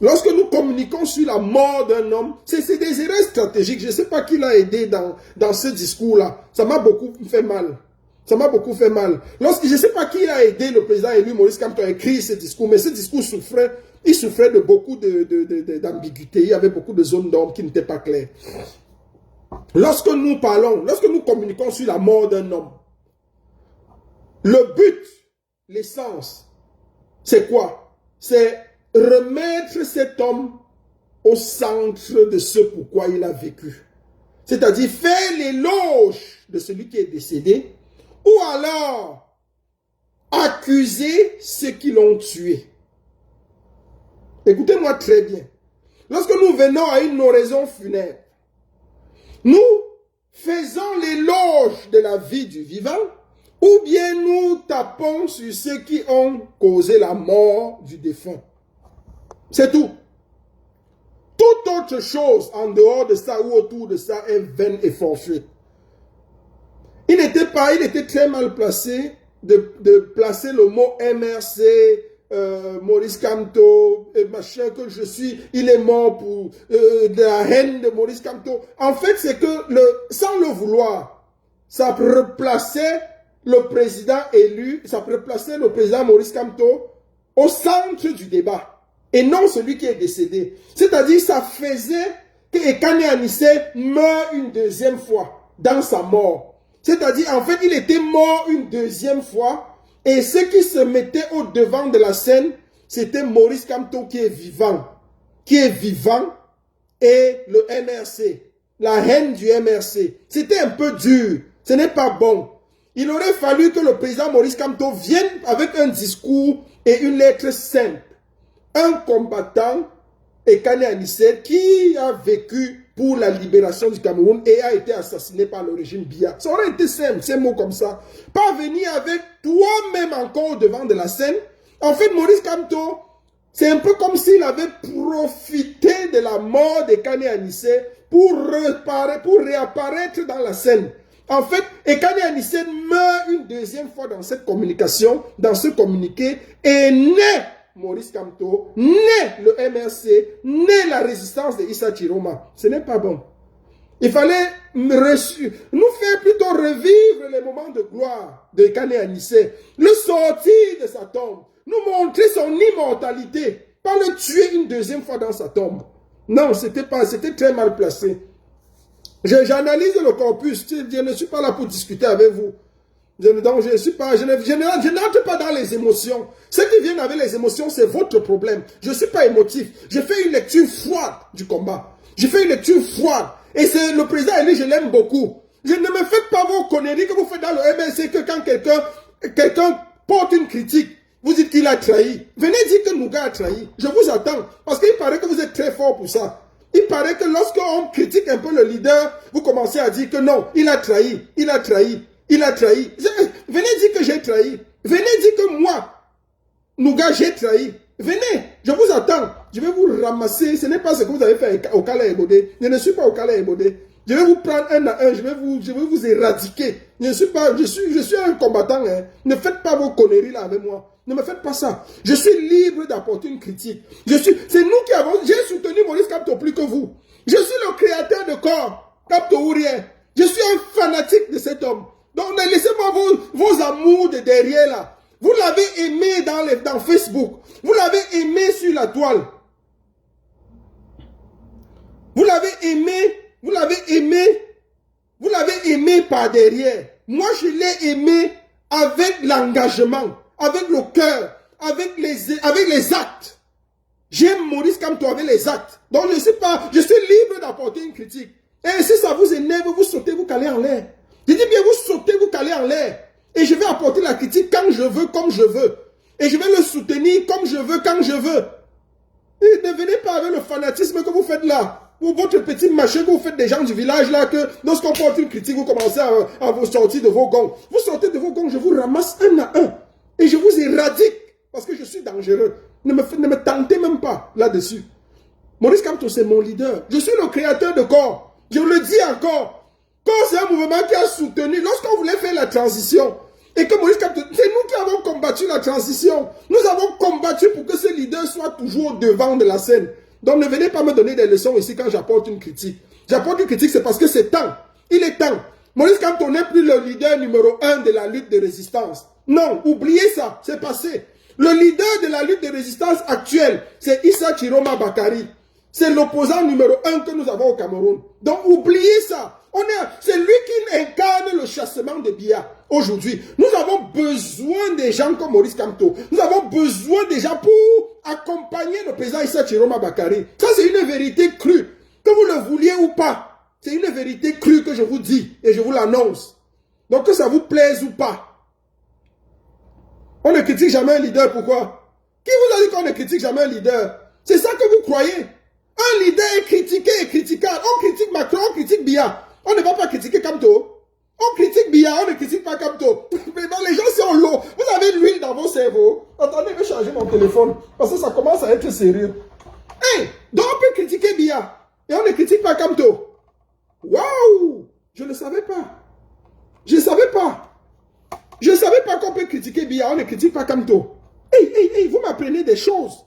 A: lorsque nous communiquons sur la mort d'un homme, c'est des erreurs stratégiques. Je ne sais pas qui l'a aidé dans ce discours-là. Ça m'a beaucoup fait mal. Ça m'a beaucoup fait mal. Je ne sais pas qui a aidé le président élu Maurice Kamto à écrire ce discours, mais ce discours souffrait de beaucoup d'ambiguïté. Il y avait beaucoup de zones d'ombre qui n'étaient pas claires. Lorsque nous parlons, lorsque nous communiquons sur la mort d'un homme, le but, l'essence, c'est quoi? C'est remettre cet homme au centre de ce pourquoi il a vécu. C'est-à-dire faire l'éloge de celui qui est décédé, ou alors accuser ceux qui l'ont tué. Écoutez-moi très bien. Lorsque nous venons à une oraison funèbre, nous faisons l'éloge de la vie du vivant, ou bien nous tapons sur ceux qui ont causé la mort du défunt. C'est tout. Toute autre chose en dehors de ça ou autour de ça est vaine et fortuite. Il était très mal placé de placer le mot MRC, Maurice Kamto, machin que je suis, il est mort pour de la haine de Maurice Kamto. En fait, c'est que sans le vouloir, ça replaçait le président élu, ça replaçait le président Maurice Kamto au centre du débat. Et non celui qui est décédé. C'est-à-dire, ça faisait que Ekane Anissé meurt une deuxième fois dans sa mort. C'est-à-dire, en fait, il était mort une deuxième fois. Et ce qui se mettait au devant de la scène, c'était Maurice Kamto qui est vivant. Qui est vivant. Et le MRC. La haine du MRC. C'était un peu dur. Ce n'est pas bon. Il aurait fallu que le président Maurice Kamto vienne avec un discours et une lettre simple. Un combattant, Ekane Anissé, qui a vécu pour la libération du Cameroun et a été assassiné par le régime Biya. Ça aurait été simple, ces mots comme ça. Pas venir avec toi-même encore au devant de la scène. En fait, Maurice Kamto, c'est un peu comme s'il avait profité de la mort d'Ekane Anissé pour réapparaître dans la scène. En fait, Ekane Anissé meurt une deuxième fois dans cette communication, dans ce communiqué, et naît Maurice Kamto, naît le MRC, naît la résistance de Issa Chiroma. Ce n'est pas bon. Il fallait nous faire plutôt revivre les moments de gloire de Ekane Anissé, le sortir de sa tombe, nous montrer son immortalité, pas le tuer une deuxième fois dans sa tombe. Non, c'était très mal placé. J'analyse le corpus, je ne suis pas là pour discuter avec vous. Je n'entre pas dans les émotions. Ceux qui viennent avec les émotions, c'est votre problème. Je ne suis pas émotif. J'ai fait une lecture froide du combat. J'ai fait une lecture froide. Et c'est le président élu, je l'aime beaucoup. Je ne me faites pas vos conneries que vous faites dans le MNC, que quand quelqu'un porte une critique, vous dites qu'il a trahi. Venez dire que Nouga a trahi. Je vous attends. Parce qu'il paraît que vous êtes très fort pour ça. Il paraît que lorsqu'on critique un peu le leader, vous commencez à dire que non, il a trahi, il a trahi. Il a trahi. Venez dire que j'ai trahi. Venez dire que moi, Nouga, j'ai trahi. Venez, je vous attends. Je vais vous ramasser. Ce n'est pas ce que vous avez fait au Kala Ebodé. Je ne suis pas au Kala Ebodé. Je vais vous prendre un à un. Je vais vous éradiquer. Je suis un combattant. Hein. Ne faites pas vos conneries là avec moi. Ne me faites pas ça. Je suis libre d'apporter une critique. C'est nous qui avons. J'ai soutenu Maurice Kamto plus que vous. Je suis le créateur de corps. Kamto ou rien. Je suis un fanatique de cet homme. Donc, laissez-moi vos amours de derrière là. Vous l'avez aimé dans Facebook. Vous l'avez aimé sur la toile. Vous l'avez aimé, vous l'avez aimé, vous l'avez aimé par derrière. Moi, je l'ai aimé avec l'engagement, avec le cœur, avec les actes. J'aime Maurice Kamto avec les actes. Donc, je ne sais pas, je suis libre d'apporter une critique. Et si ça vous énerve, vous sautez, vous calez en l'air. Je dis bien, vous sautez, vous calez en l'air. Et je vais apporter la critique quand je veux, comme je veux. Et je vais le soutenir comme je veux, quand je veux. Et ne venez pas avec le fanatisme que vous faites là. Ou votre petit machin que vous faites des gens du village là, que lorsqu'on porte une critique, vous commencez à vous sortir de vos gonds. Vous sortez de vos gonds, je vous ramasse un à un. Et je vous éradique. Parce que je suis dangereux. Ne me tentez même pas là-dessus. Maurice Kamto, c'est mon leader. Je suis le créateur de corps. Je le dis encore. Corps, c'est un mouvement qui a soutenu. Lorsqu'on voulait faire la transition, et que Maurice Kamto, c'est nous qui avons combattu la transition. Nous avons combattu pour que ce leader soit toujours au devant de la scène. Donc ne venez pas me donner des leçons ici quand j'apporte une critique. J'apporte une critique, c'est parce que c'est temps. Il est temps. Maurice Kamto n'est plus le leader numéro 1 de la lutte de résistance. Non, oubliez ça, c'est passé. Le leader de la lutte de résistance actuelle, c'est Issa Chiroma Bakari. C'est l'opposant numéro 1 que nous avons au Cameroun. Donc oubliez ça. C'est lui qui incarne le chassement de Biya aujourd'hui. Nous avons besoin des gens comme Maurice Kamto. Nous avons besoin des gens pour accompagner le président Issa Chiroma Bakari. Ça, c'est une vérité crue. Que vous le vouliez ou pas, c'est une vérité crue que je vous dis et je vous l'annonce. Donc que ça vous plaise ou pas. On ne critique jamais un leader, pourquoi? Qui vous a dit qu'on ne critique jamais un leader? C'est ça que vous croyez? Un leader est critiqué et critiquable. On critique Macron, on critique Biya. On ne va pas critiquer Kamto. On critique Biya, on ne critique pas Kamto. Mais les gens sont lourds. Vous avez l'huile dans vos cerveaux. Attendez, je vais charger mon téléphone. Parce que ça commence à être sérieux. Hey, donc on peut critiquer Biya. Et on ne critique pas Kamto. Waouh! Je ne savais pas. Je ne savais pas. Je ne savais pas qu'on peut critiquer Biya, on ne critique pas Kamto. Hey, vous m'apprenez des choses.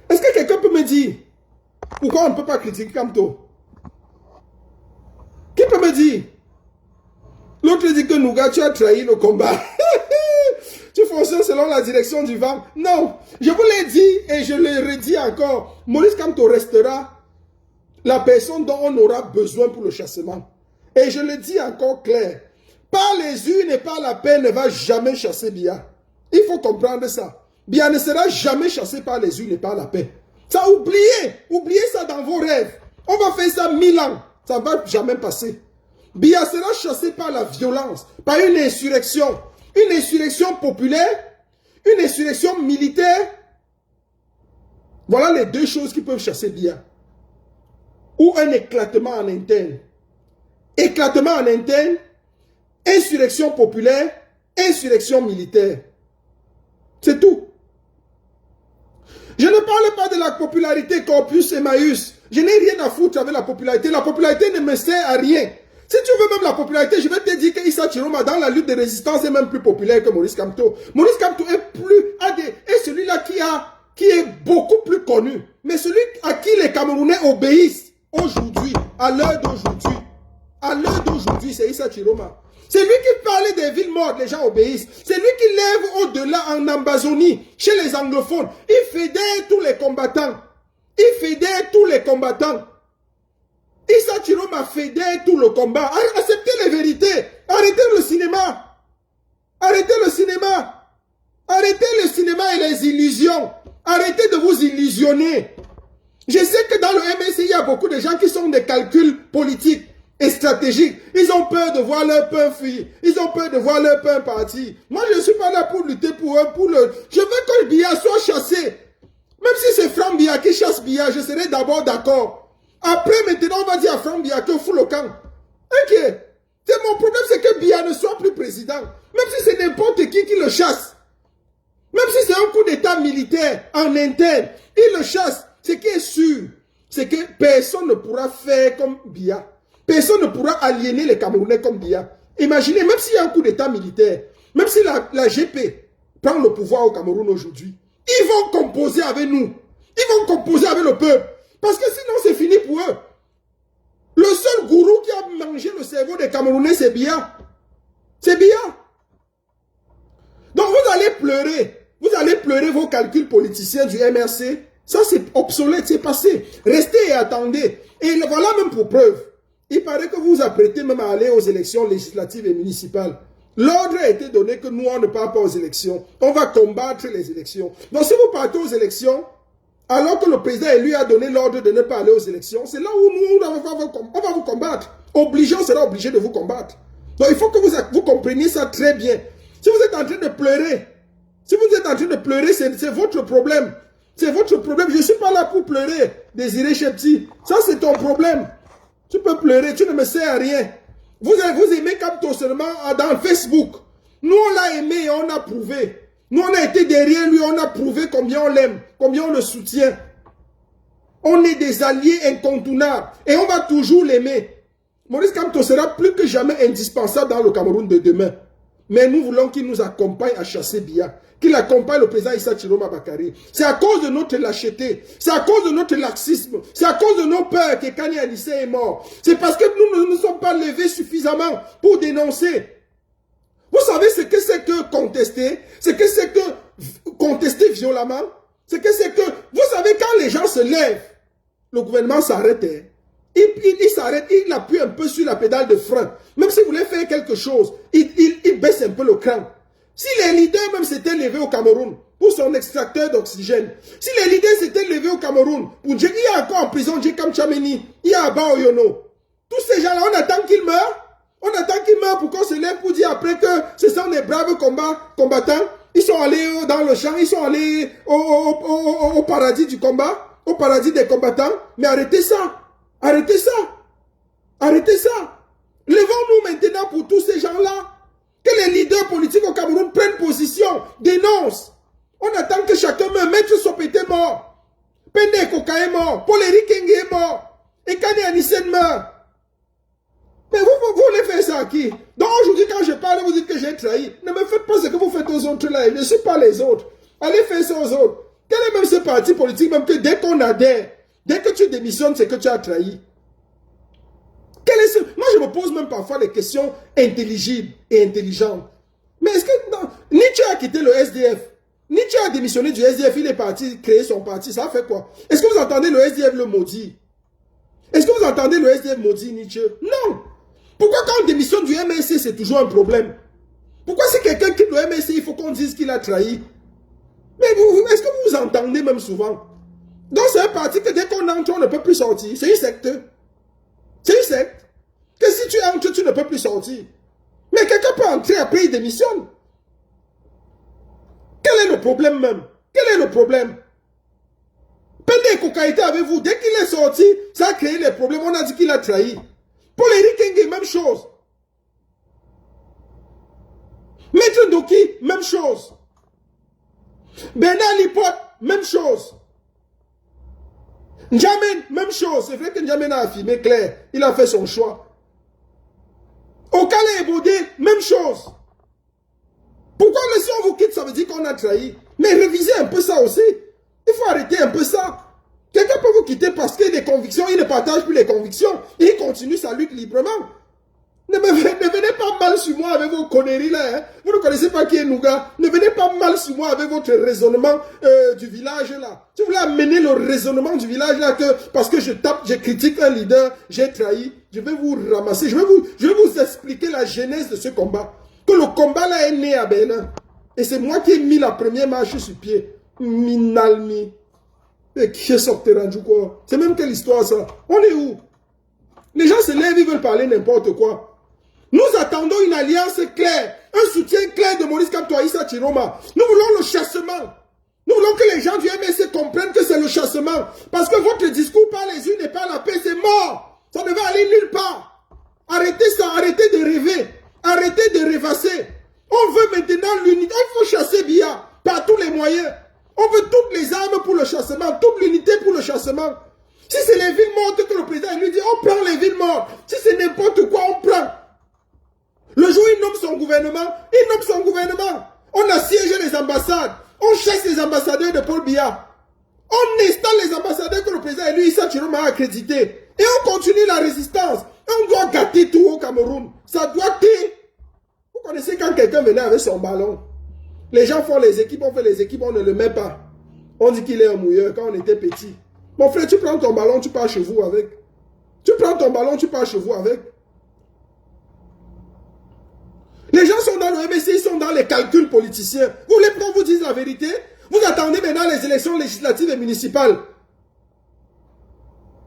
A: Est-ce que quelqu'un peut me dire pourquoi on ne peut pas critiquer Kamto? Qui peut me dire? L'autre dit que Nougat, tu as trahi le combat. Tu fonctionnes selon la direction du vent. Non, je vous l'ai dit et je le redis encore. Maurice Kamto restera la personne dont on aura besoin pour le chassement. Et je le dis encore clair. Par les urnes et par la paix ne va jamais chasser Biya. Il faut comprendre ça. Biya ne sera jamais chassé par les urnes et par la paix. Ça, oubliez ça dans vos rêves. On va faire ça 1000 ans. Ça ne va jamais passer. Biya sera chassé par la violence, par une insurrection populaire, une insurrection militaire. Voilà les deux choses qui peuvent chasser Biya. Ou un éclatement en interne. Éclatement en interne, insurrection populaire, insurrection militaire. C'est tout. Je ne parle pas de la popularité Corpus Emmaüs. Je n'ai rien à foutre avec la popularité. La popularité ne me sert à rien. Si tu veux même la popularité, je vais te dire que Issa Chiroma dans la lutte de résistance est même plus populaire que Maurice Kamto. Maurice Kamto est celui-là qui est beaucoup plus connu. Mais celui à qui les Camerounais obéissent aujourd'hui, à l'heure d'aujourd'hui. À l'heure d'aujourd'hui, c'est Issa Chiroma. C'est lui qui parlait des villes mortes, les gens obéissent. C'est lui qui lève au-delà en Ambazonie, chez les anglophones. Il fédère tous les combattants. Il fédère tous les combattants. Issa Chiroma fédère tout le combat. Acceptez les vérités. Arrêtez le cinéma. Arrêtez le cinéma. Arrêtez le cinéma et les illusions. Arrêtez de vous illusionner. Je sais que dans le MSI, il y a beaucoup de gens qui sont des calculs politiques et stratégiques. Ils ont peur de voir leur pain fuir. Ils ont peur de voir leur pain partir. Moi, je ne suis pas là pour lutter pour eux. Je veux que Biya soit chassé. Même si c'est Franck Biya qui chasse Biya, je serai d'abord d'accord. Après, maintenant, on va dire à Franck Biya qu'il fout le camp. Ok. Mon problème, c'est que Biya ne soit plus président. Même si c'est n'importe qui le chasse. Même si c'est un coup d'état militaire en interne, il le chasse. Ce qui est sûr, c'est que personne ne pourra faire comme Biya. Personne ne pourra aliéner les Camerounais comme Biya. Imaginez, même s'il y a un coup d'état militaire, même si la GP prend le pouvoir au Cameroun aujourd'hui, ils vont composer avec nous. Ils vont composer avec le peuple. Parce que sinon, c'est fini pour eux. Le seul gourou qui a mangé le cerveau des Camerounais, c'est Biya. C'est Biya. Donc, vous allez pleurer. Vous allez pleurer vos calculs politiciens du MRC Ça, c'est obsolète, c'est passé. Restez et attendez. Et voilà même pour preuve. Il paraît que vous vous apprêtez même à aller aux élections législatives et municipales. L'ordre a été donné que nous, on ne part pas aux élections. On va combattre les élections. Donc, si vous partez aux élections, alors que le président élu a donné l'ordre de ne pas aller aux élections, c'est là où nous, on va vous combattre. On sera obligé de vous combattre. Donc, il faut que vous compreniez ça très bien. Si vous êtes en train de pleurer, c'est votre problème. C'est votre problème. Je ne suis pas là pour pleurer, Désiré Chepti. Ça, c'est ton problème. Tu peux pleurer, tu ne me sers à rien. Vous aimez Kamto seulement dans Facebook. Nous, on l'a aimé et on a prouvé. Nous, on a été derrière lui, on a prouvé combien on l'aime, combien on le soutient. On est des alliés incontournables et on va toujours l'aimer. Maurice Kamto sera plus que jamais indispensable dans le Cameroun de demain. Mais nous voulons qu'il nous accompagne à chasser Biya, qu'il accompagne le président Issa Chiroma Bakary. C'est à cause de notre lâcheté, c'est à cause de notre laxisme, c'est à cause de nos peurs que Kani Anissé est mort. C'est parce que nous ne nous sommes pas levés suffisamment pour dénoncer. Vous savez ce que c'est que contester? Ce que c'est que contester violemment? Ce que c'est que... Vous savez, quand les gens se lèvent, le gouvernement s'arrête. Il s'arrête, il appuie un peu sur la pédale de frein. Même s'il voulait faire quelque chose, il baisse un peu le cran. Si les leaders même s'étaient levés au Cameroun pour son extracteur d'oxygène, si les leaders s'étaient levés au Cameroun, il y a encore en prison Djekam Tchameni, il y a Abba Oyono. Tous ces gens-là, on attend qu'ils meurent. On attend qu'ils meurent pour qu'on se lève pour dire après que ce sont des braves combattants. Ils sont allés dans le champ, ils sont allés au paradis du combat, au paradis des combattants. Mais arrêtez ça. Arrêtez ça. Arrêtez ça. Levons-nous maintenant pour tous ces gens-là. Que les leaders politiques au Cameroun prennent position, dénoncent. On attend que chacun meure. Maître Sopete est mort. Pende Koka est mort. Paul-Éric Kenge est mort. Et Kani Anissen meurt. Mais vous voulez faire ça à qui? Donc aujourd'hui, quand je parle, vous dites que j'ai trahi. Ne me faites pas ce que vous faites aux autres là. Je ne suis pas les autres. Allez faire ça aux autres. Quel est même ce parti politique, même que dès qu'on adhère, dès que tu démissionnes, c'est que tu as trahi. Quel est ce... Moi, je me pose même parfois des questions intelligibles et intelligentes. Mais est-ce que... Non, Nietzsche a quitté le SDF. Nietzsche a démissionné du SDF, il est parti créer son parti. Ça a fait quoi? Est-ce que vous entendez le SDF le maudit? Est-ce que vous entendez le SDF maudit Nietzsche? Non. Pourquoi quand on démissionne du MSC, c'est toujours un problème? Pourquoi si quelqu'un quitte le MSC, il faut qu'on dise qu'il a trahi? Mais est-ce que vous vous entendez même souvent? Donc c'est un parti que dès qu'on entre, on ne peut plus sortir. C'est une secte. C'est une secte. Que si tu entres, tu ne peux plus sortir. Mais quelqu'un peut entrer, après il démissionne. Quel est le problème même? Quel est le problème? Pende Koka était avec vous. Dès qu'il est sorti, ça a créé les problèmes. On a dit qu'il a trahi. Paul-Éric Kenge, même chose. Maître Doki, même chose. Bernard Lipote, même chose. N'Djamène, même chose. C'est vrai que N'Djamène a affirmé clair. Il a fait son choix. Okale et Bodé, même chose. Pourquoi si on vous quitte, ça veut dire qu'on a trahi? Mais révisez un peu ça aussi. Il faut arrêter un peu ça. Quelqu'un peut vous quitter parce qu'il a des convictions, il ne partage plus les convictions. Et il continue sa lutte librement. Ne venez pas mal sur moi avec vos conneries là. Hein. Vous ne connaissez pas qui est Nouga. Ne venez pas mal sur moi avec votre raisonnement du village là. Si vous voulez amener le raisonnement du village là, que parce que je critique un leader, j'ai trahi, je vais vous ramasser. Je vais vous expliquer la genèse de ce combat. Que le combat là est né à Bénin. Et c'est moi qui ai mis la première marche sur pied. Minalmi. Et qui est sorti rendu quoi? C'est même quelle histoire ça? On est où? Les gens se lèvent, ils veulent parler n'importe quoi. Nous attendons une alliance claire, un soutien clair de Maurice Kamto à Issa Chiroma. Nous voulons le chassement. Nous voulons que les gens du MSC comprennent que c'est le chassement. Parce que votre discours par les unes et par la paix, c'est mort. Ça ne va aller nulle part. Arrêtez ça, arrêtez de rêver. Arrêtez de rêvasser. On veut maintenant l'unité. Il faut chasser Biya par tous les moyens. On veut toutes les armes pour le chassement, toute l'unité pour le chassement. Si c'est les villes mortes que le président lui dit, on prend les villes mortes. Si c'est n'importe quoi, on prend. Le jour où il nomme son gouvernement, il nomme son gouvernement. On assiège les ambassades. On chasse les ambassadeurs de Paul Biya. On installe les ambassadeurs que le président lui, Issa Chiroma a accrédités. Et on continue la résistance. Et on doit gâter tout au Cameroun. Ça doit être... Vous connaissez quand quelqu'un venait avec son ballon. Les gens font les équipes, on fait les équipes, on ne le met pas. On dit qu'il est un mouilleur quand on était petit. Mon frère, tu prends ton ballon, tu pars chez vous avec. Tu prends ton ballon, tu pars chez vous avec. Les gens sont dans le MSC, ils sont dans les calculs politiciens. Vous voulez qu'on vous dise la vérité? Vous attendez maintenant les élections législatives et municipales.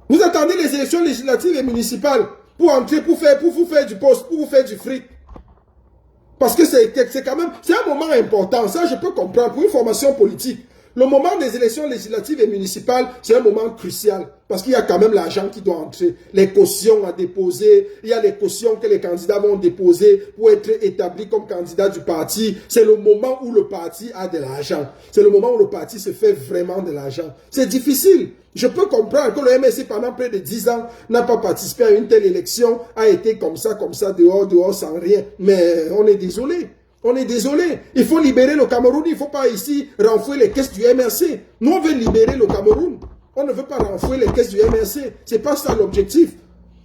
A: Vous attendez les élections législatives et municipales pour entrer, pour vous faire du poste, pour vous faire du fric. Parce que c'est quand même, c'est un moment important. Ça, je peux comprendre pour une formation politique. Le moment des élections législatives et municipales, c'est un moment crucial. Parce qu'il y a quand même l'argent qui doit entrer. Les cautions à déposer. Il y a les cautions que les candidats vont déposer pour être établis comme candidats du parti. C'est le moment où le parti a de l'argent. C'est le moment où le parti se fait vraiment de l'argent. C'est difficile. Je peux comprendre que le MSC pendant près de 10 ans n'a pas participé à une telle élection, a été comme ça, dehors, sans rien. Mais on est désolé. On est désolé. Il faut libérer le Cameroun. Il ne faut pas ici renflouer les caisses du MRC. Nous, on veut libérer le Cameroun. On ne veut pas renflouer les caisses du MRC. Ce n'est pas ça l'objectif.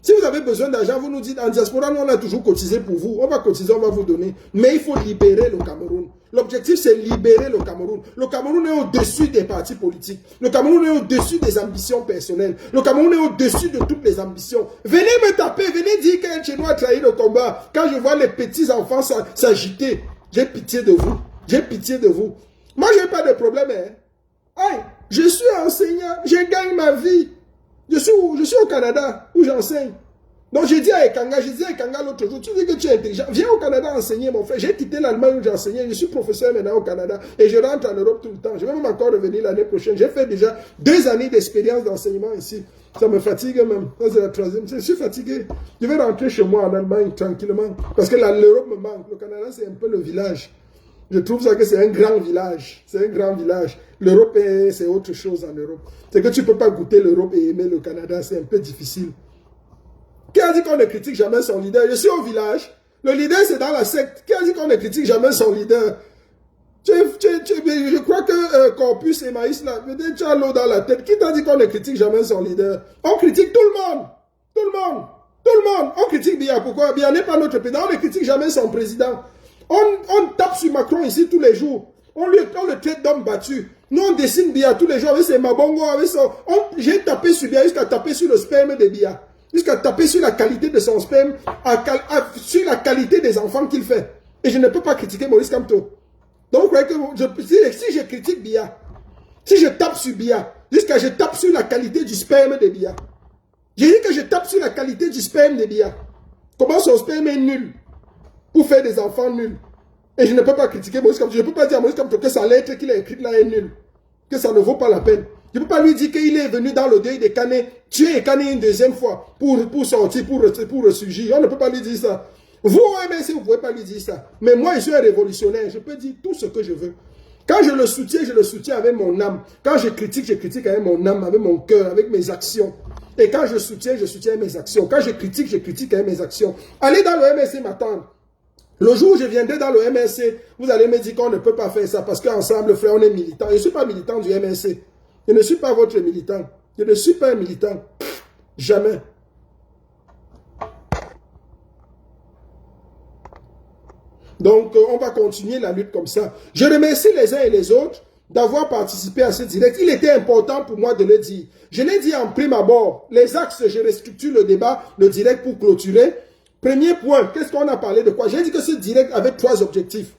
A: Si vous avez besoin d'argent, vous nous dites, en diaspora, nous, on a toujours cotisé pour vous. On va cotiser, on va vous donner. Mais il faut libérer le Cameroun. L'objectif, c'est libérer le Cameroun. Le Cameroun est au-dessus des partis politiques. Le Cameroun est au-dessus des ambitions personnelles. Le Cameroun est au-dessus de toutes les ambitions. Venez me taper, venez dire qu'un Tchénois a trahi le combat. Quand je vois les petits-enfants s'agiter, j'ai pitié de vous. J'ai pitié de vous. Moi, je n'ai pas de problème. Hey, je suis enseignant, je gagne ma vie. Je suis au Canada où j'enseigne. Donc je dis à Ekanga l'autre jour, tu dis que tu es intelligent, viens au Canada enseigner mon frère. J'ai quitté l'Allemagne où j'enseignais, je suis professeur maintenant au Canada et je rentre en Europe tout le temps. Je vais même encore revenir l'année prochaine. J'ai fait déjà 2 années d'expérience d'enseignement ici. Ça me fatigue même. Ça c'est la 3e. Je suis fatigué. Je vais rentrer chez moi en Allemagne tranquillement parce que l'Europe me manque. Le Canada c'est un peu le village. Je trouve ça que c'est un grand village. C'est un grand village. L'Europe, c'est autre chose en Europe. C'est que tu ne peux pas goûter l'Europe et aimer le Canada. C'est un peu difficile. Qui a dit qu'on ne critique jamais son leader? Je suis au village. Le leader, c'est dans la secte. Qui a dit qu'on ne critique jamais son leader? Je crois que Corpus et Maïs, là, peut-être tu as l'eau dans la tête. Qui t'a dit qu'on ne critique jamais son leader? On critique tout le monde. Tout le monde. Tout le monde. On critique Biya. Pourquoi? Biya n'est pas notre président. On ne critique jamais son président. On tape sur Macron ici tous les jours. On le traite d'homme battu. Nous, on dessine Biya tous les jours avec ses mabongos. J'ai tapé sur Biya jusqu'à taper sur le sperme de Biya. Jusqu'à taper sur la qualité de son sperme, sur la qualité des enfants qu'il fait. Et je ne peux pas critiquer Maurice Kamto. Donc, vous croyez que si je critique Biya, si je tape sur Biya, jusqu'à je tape sur la qualité du sperme de Biya. J'ai dit que je tape sur la qualité du sperme de Biya. Comment son sperme est nul pour faire des enfants nuls. Et je ne peux pas critiquer Maurice Kamto. Je ne peux pas dire à Maurice Kamto que sa lettre qu'il a écrite là est nulle. Que ça ne vaut pas la peine. Je ne peux pas lui dire qu'il est venu dans le deuil des Kanés, tuer Kané une 2e fois pour sortir, pour ressurgir. On ne peut pas lui dire ça. Vous, OMS, vous ne pouvez pas lui dire ça. Mais moi, je suis un révolutionnaire. Je peux dire tout ce que je veux. Quand je le soutiens avec mon âme. Quand je critique avec mon âme, avec mon cœur, avec mes actions. Et quand je soutiens avec mes actions. Quand je critique avec mes actions. Allez dans le MSC m'attendre. Le jour où je viendrai dans le MSC, vous allez me dire qu'on ne peut pas faire ça parce qu'ensemble, frère, on est militant. Je ne suis pas militant du MSC. Je ne suis pas votre militant. Je ne suis pas un militant. Jamais. Donc, on va continuer la lutte comme ça. Je remercie les uns et les autres d'avoir participé à ce direct. Il était important pour moi de le dire. Je l'ai dit en prime abord. Les axes, je restructure le débat, le direct pour clôturer. Premier point, qu'est-ce qu'on a parlé de quoi? J'ai dit que ce direct avait 3 objectifs.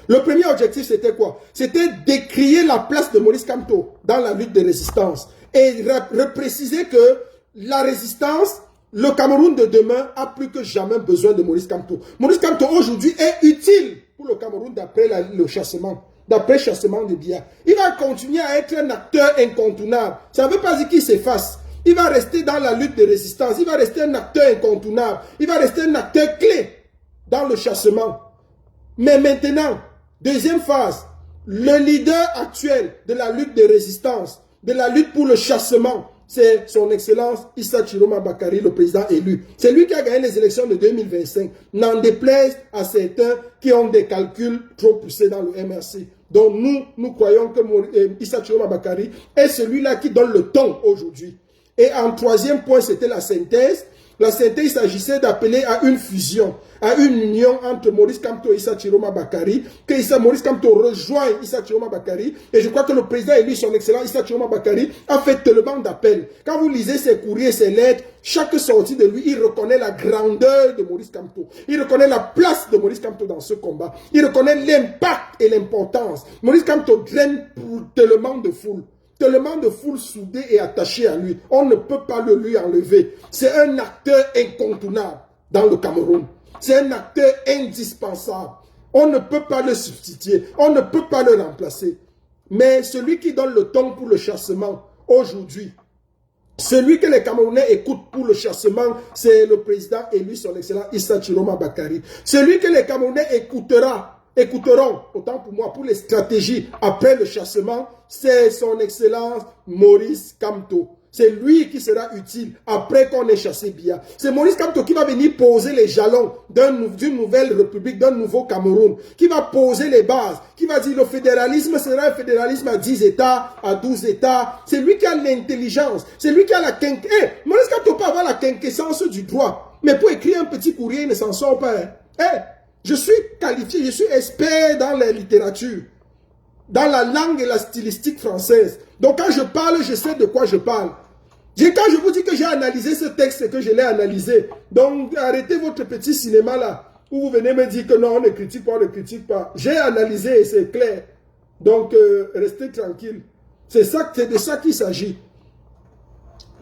A: Le premier objectif, c'était quoi? C'était d'écrire la place de Maurice Kamto dans la lutte de résistance. Et repréciser que la résistance, le Cameroun de demain a plus que jamais besoin de Maurice Kamto. Maurice Kamto aujourd'hui est utile pour le Cameroun d'après le chassement. D'après le chassement de Biya. Il va continuer à être un acteur incontournable. Ça ne veut pas dire qu'il s'efface. Il va rester dans la lutte de résistance. Il va rester un acteur incontournable. Il va rester un acteur clé dans le chassement. Mais maintenant, deuxième phase, le leader actuel de la lutte de résistance, de la lutte pour le chassement, c'est son excellence Issa Chiroma Bakary, le président élu. C'est lui qui a gagné les élections de 2025. N'en déplaise à certains qui ont des calculs trop poussés dans le MRC. Donc nous croyons que Issa Chiroma Bakary est celui-là qui donne le ton aujourd'hui. Et en 3e point, c'était la synthèse. La sainteté, il s'agissait d'appeler à une fusion, à une union entre Maurice Kamto et Issa Chiroma Bakari, que Maurice Kamto rejoigne Issa Chiroma Bakari. Et je crois que le président élu, son excellent Issa Chiroma Bakari, a fait tellement d'appels. Quand vous lisez ses courriers, ses lettres, chaque sortie de lui, il reconnaît la grandeur de Maurice Kamto. Il reconnaît la place de Maurice Kamto dans ce combat. Il reconnaît l'impact et l'importance. Maurice Kamto draine pour tellement de foule. Tellement de foule soudée et attachée à lui. On ne peut pas le lui enlever. C'est un acteur incontournable dans le Cameroun. C'est un acteur indispensable. On ne peut pas le substituer. On ne peut pas le remplacer. Mais celui qui donne le ton pour le chassement aujourd'hui, celui que les Camerounais écoutent pour le chassement, c'est le président élu, son excellent Issa Chiroma Bakari. Celui que les Camerounais écouteront, autant pour moi, pour les stratégies après le chassement, c'est son excellence Maurice Kamto. C'est lui qui sera utile après qu'on ait chassé Biya. C'est Maurice Kamto qui va venir poser les jalons d'une nouvelle république, d'un nouveau Cameroun, qui va poser les bases, qui va dire le fédéralisme sera un fédéralisme à 10 États, à 12 États. C'est lui qui a l'intelligence, c'est lui qui a la quinquessence. Maurice Kamto peut avoir la quinquessence du droit, mais pour écrire un petit courrier, il ne s'en sort pas. Je suis qualifié, je suis expert dans la littérature, dans la langue et la stylistique française. Donc quand je parle, je sais de quoi je parle. Quand je vous dis que j'ai analysé ce texte et que je l'ai analysé, donc arrêtez votre petit cinéma là, où vous venez me dire que non, on ne critique pas, on ne critique pas. J'ai analysé et c'est clair. Donc restez tranquille. C'est de ça qu'il s'agit.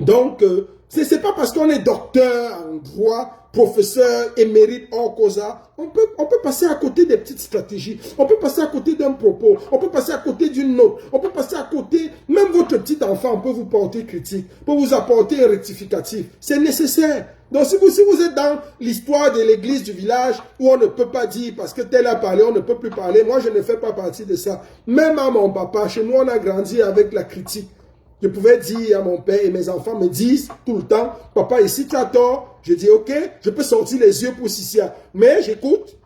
A: Donc, ce n'est pas parce qu'on est docteur en droit, professeur, émérite, hors causa, on peut passer à côté des petites stratégies, on peut passer à côté d'un propos, on peut passer à côté d'une note, on peut passer à côté, même votre petit enfant peut vous porter critique, peut vous apporter un rectificatif, c'est nécessaire. Donc si vous êtes dans l'histoire de l'église du village où on ne peut pas dire parce que tel a parlé, on ne peut plus parler, moi je ne fais pas partie de ça. Même à mon papa, chez nous on a grandi avec la critique. Je pouvais dire à mon père et mes enfants me disent tout le temps, papa, ici tu as tort. Je dis, ok, je peux sortir les yeux pour Sissia. Mais j'écoute.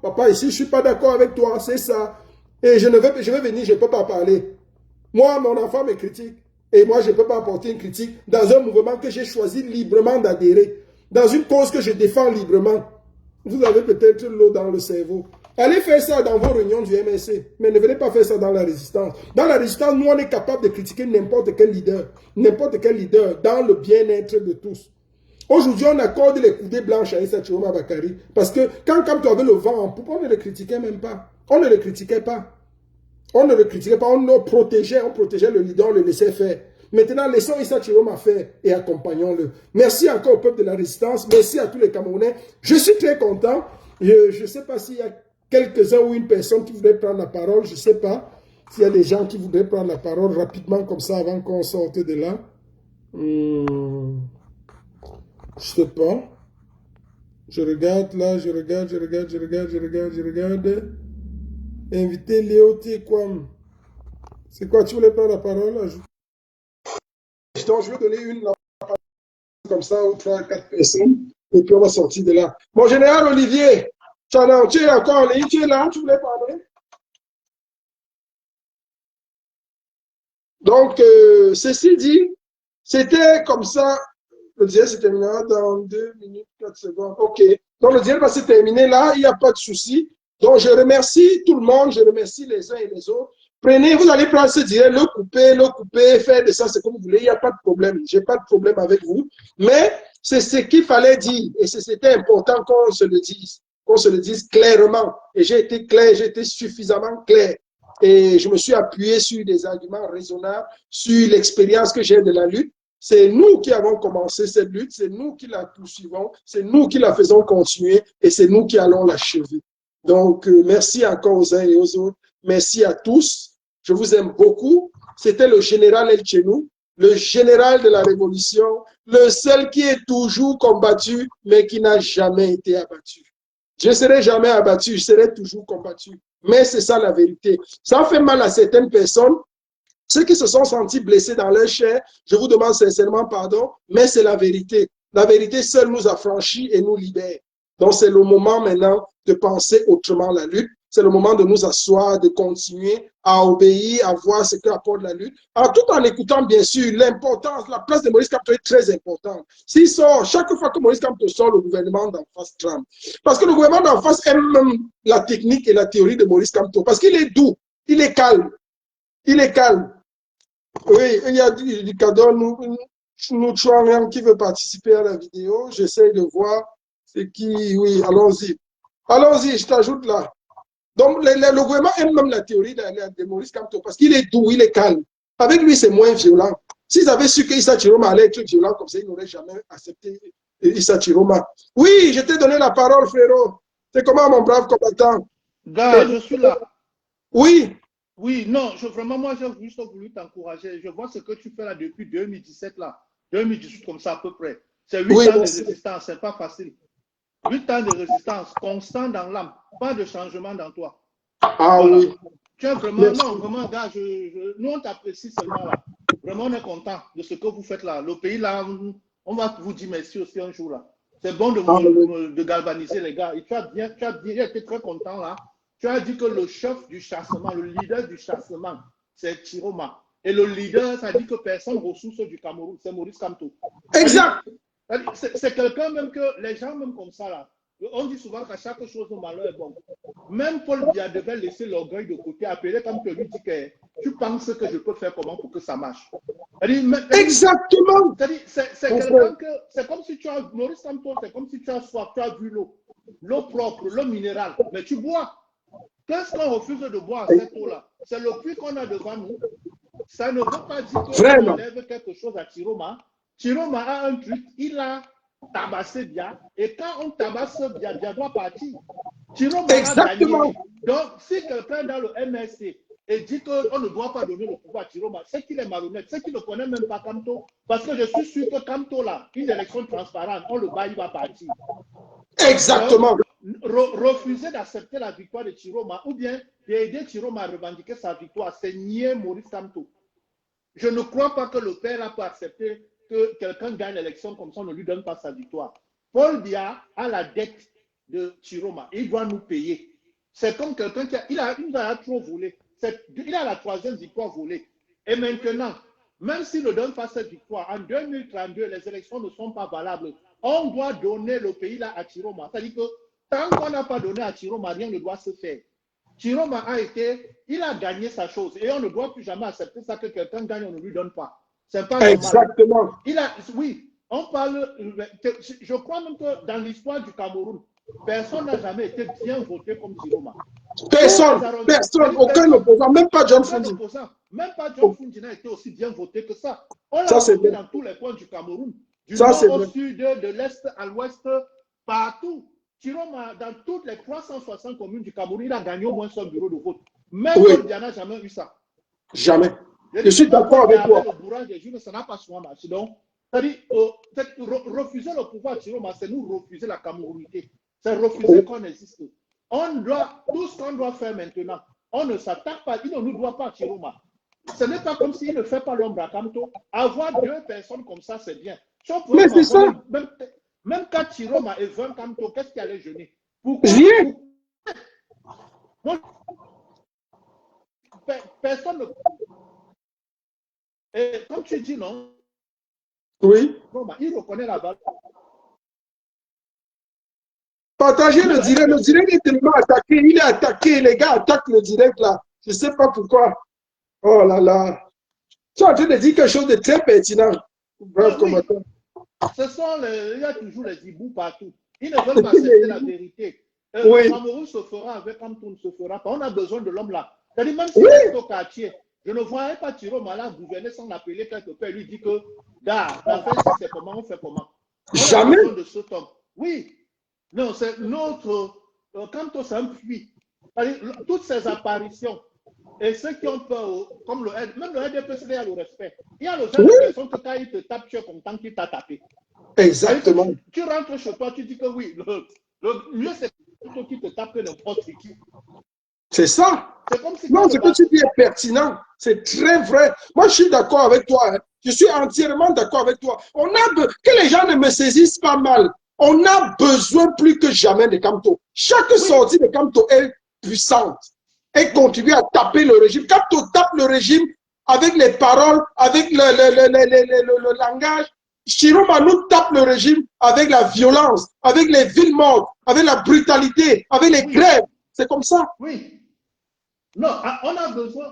A: Papa, ici, je ne suis pas d'accord avec toi, c'est ça. Et je vais venir, je ne peux pas parler. Moi, mon enfant me critique. Et moi, je ne peux pas apporter une critique dans un mouvement que j'ai choisi librement d'adhérer. Dans une cause que je défends librement. Vous avez peut-être l'eau dans le cerveau. Allez faire ça dans vos réunions du MSC, mais ne venez pas faire ça dans la résistance. Dans la résistance, nous, on est capable de critiquer n'importe quel leader, dans le bien-être de tous. Aujourd'hui, on accorde les coudées blanches à Issa Chiroma Bakari, parce que quand tu avais le vent en poupe, on ne le critiquait même pas. On ne le critiquait pas. On le protégeait, le leader, on le laissait faire. Maintenant, laissons Issa Chiroma faire et accompagnons-le. Merci encore au peuple de la résistance, merci à tous les Camerounais. Je suis très content. Je ne sais pas s'il y a quelques-uns ou une personne qui voudrait prendre la parole, je ne sais pas s'il y a des gens qui voudraient prendre la parole rapidement comme ça avant qu'on sorte de là. Je ne sais pas. Je regarde là, je regarde. Invité Léo Tekwam. C'est quoi, tu voulais prendre la parole? Donc, je vais donner une parole comme ça aux 3-4 personnes et puis on va sortir de là. Mon général Olivier, tu es encore en ligne, tu es là, tu voulais parler? Donc, ceci dit, c'était comme ça. Le direct se terminera dans 2 minutes, 4 secondes. OK. Donc, le direct va se terminer là, il n'y a pas de souci. Donc, je remercie tout le monde, je remercie les uns et les autres. Prenez, vous allez prendre ce direct, le couper, faire de ça, c'est comme vous voulez, il n'y a pas de problème. Je n'ai pas de problème avec vous. Mais c'est ce qu'il fallait dire et c'était important qu'on se le dise clairement. Et j'ai été clair, j'ai été suffisamment clair. Et je me suis appuyé sur des arguments raisonnables, sur l'expérience que j'ai de la lutte. C'est nous qui avons commencé cette lutte, c'est nous qui la poursuivons, c'est nous qui la faisons continuer et c'est nous qui allons l'achever. Donc, merci encore aux uns et aux autres. Merci à tous. Je vous aime beaucoup. C'était le général El Chenou, le général de la Révolution, le seul qui est toujours combattu, mais qui n'a jamais été abattu. Je ne serai jamais abattu, je serai toujours combattu. Mais c'est ça la vérité. Ça fait mal à certaines personnes. Ceux qui se sont sentis blessés dans leur chair, je vous demande sincèrement pardon, mais c'est la vérité. La vérité seule nous affranchit et nous libère. Donc c'est le moment maintenant de penser autrement la lutte. c'est le moment de nous asseoir, de continuer à obéir, à voir ce que apporte la lutte. Alors, tout en écoutant, bien sûr, l'importance, la place de Maurice Kamto est très importante. S'il sort, chaque fois que Maurice Kamto sort, le gouvernement d'en face tremble. Parce que le gouvernement d'en face aime même la technique et la théorie de Maurice Kamto. Parce qu'il est doux, il est calme. Il est calme. Oui, il y a du cadeau, nous qui veut participer à la vidéo. J'essaie de voir ce qui... Oui, allons-y. Allons-y, je t'ajoute là. Donc, le gouvernement aime même la théorie de Maurice Kamto parce qu'il est doux, il est calme. Avec lui, c'est moins violent. S'ils avaient su que Issa Chiroma allait être violent comme ça, ils n'auraient jamais accepté Issa Chiroma. Oui, je t'ai donné la parole, frérot. C'est comment, mon brave combattant?
B: Gars, je suis là.
A: Oui.
B: Oui, non, vraiment, moi, j'ai juste voulu t'encourager. Je vois ce que tu fais là depuis 2017, là. 2018, comme ça, à peu près. C'est 8
A: Oui,
B: ans de
A: merci.
B: résistance, c'est pas facile. 8 ans de résistance, constant dans l'âme, pas de changement dans toi.
A: Ah
B: Voilà.
A: oui.
B: Tu es vraiment,
A: Merci.
B: non, vraiment, gars, nous, on t'apprécie seulement là. Vraiment, on est content de ce que vous faites là. Le pays là, on va vous dire merci aussi un jour là. C'est bon
A: Ah oui.
B: de galvaniser les gars. Et tu as été très content là. Tu as dit que le chef du chassement, le leader du chassement, c'est Chiroma. Et le leader, ça dit que personne ressource du Cameroun, c'est Maurice Kamto.
A: Exact.
B: C'est quelqu'un même que les gens, même comme ça là, on dit souvent qu'à chaque chose au malheur est bon. Même Paul Biya devait laisser l'orgueil de côté, appeler comme tu lui dis que tu penses que je peux faire comment pour que ça marche.
A: Exactement.
B: C'est quelqu'un que, c'est comme si tu as, Maurice Kamto, c'est comme si tu as soif, tu as vu l'eau propre, l'eau minérale, mais tu bois. Qu'est-ce qu'on refuse de boire à cette eau-là? C'est le puits qu'on a devant nous. Ça ne veut pas dire qu'on enlève quelque chose à Chiroma. Chiroma a un truc, il a tabassé bien, et quand on tabasse bien, bien doit partir. Chiroma a gagné. Donc, si quelqu'un dans le MSC et dit qu'on ne doit pas donner le pouvoir à Chiroma, c'est qu'il est malhonnête, c'est qu'il ne connaît même pas Kamto, parce que je suis sûr que Kamto, là, une élection transparente, on le bat, il va partir.
A: Exactement.
B: Donc, refuser d'accepter la victoire de Chiroma ou bien d'aider Chiroma à revendiquer sa victoire, c'est nier Maurice Kamto. Je ne crois pas que le père a pu accepter que quelqu'un gagne l'élection comme ça, on ne lui donne pas sa victoire. Paul Biya a la dette de Chiroma. Il doit nous payer. C'est comme quelqu'un qui il a trop volé. Il a la troisième victoire volée. Et maintenant, même s'il ne donne pas cette victoire, en 2032, les élections ne sont pas valables. On doit donner le pays là à Chiroma. C'est-à-dire que tant qu'on n'a pas donné à Chiroma, rien ne doit se faire. Chiroma il a gagné sa chose et on ne doit plus jamais accepter ça que quelqu'un gagne, on ne lui donne pas. C'est pas normal.
A: Exactement.
B: Oui, on parle, je crois même que dans l'histoire du Cameroun, personne n'a jamais été bien voté comme Chiroma.
A: Personne, aucun opposant, même pas John Fundi.
B: Même pas John Fundi n'a été aussi bien voté que ça. On l'a voté dans tous les coins du Cameroun, du nord au sud, de l'est à l'ouest, partout. Chiroma, dans toutes les 360 communes du Cameroun, il a gagné au moins son bureau de vote. Même Paul Biya n'a jamais eu ça.
A: Jamais. Je suis d'accord avec toi.
B: Le bourrage des jeunes, ça n'a pas souvent marché. Donc, c'est-à-dire, refuser le pouvoir de Chiroma, c'est nous refuser la camerounité. C'est refuser qu'on existe. Tout ce qu'on doit faire maintenant, on ne s'attaque pas, il ne nous doit pas à Chiroma. Ce n'est pas comme s'il ne fait pas l'ombre à Kamto. Avoir deux personnes comme ça, c'est bien.
A: Mais c'est ça.
B: Même quand Chiroma est 20 Kamto, qu'est-ce qui allait gêner? Pourquoi? Personne ne... Et comme tu dis, non?
A: Oui.
B: Il reconnaît la balle.
A: Partagez le direct. Le direct est tellement attaqué. Il est attaqué. Les gars attaquent le direct là. Je ne sais pas pourquoi. Oh là là. Tu es en train de dire quelque chose de très pertinent. Bref, combattant.
B: Il y a toujours les hiboux partout. Ils ne veulent pas accepter la vérité. Le Cameroun se fera avec Kamto ne se fera pas. On a besoin de l'homme là. C'est-à-dire, même si c'est au quartier, je ne voyais pas Chiroma là gouverner sans l'appeler quelque part. Lui dit que, gars, en fait, si c'est comment, on fait comment.
A: Jamais.
B: On a besoin de cet homme. Oui. Non, c'est notre. Kamto, c'est un puits. Toutes ces apparitions. Et ceux qui ont peur, comme même le RDPC, a le respect. Il y a le genre de personnes que quand il te tape, tu es content qu'il t'a tapé.
A: Exactement.
B: Tu rentres chez toi, tu dis que oui, le mieux c'est plutôt qu'il te tape que n'importe qui.
A: C'est ça.
B: Comme si
A: non, ce que tu dis est pertinent. C'est très vrai. Moi, je suis d'accord avec toi. Hein. Je suis entièrement d'accord avec toi. Que les gens ne me saisissent pas mal. On a besoin plus que jamais de Kamto. Chaque sortie de Kamto est puissante et continuer à taper le régime. Quand on tape le régime avec les paroles, avec le langage, Chiroma nous tape le régime avec la violence, avec les villes mortes, avec la brutalité, avec les grèves. C'est comme ça.
B: Oui. Non, on a besoin,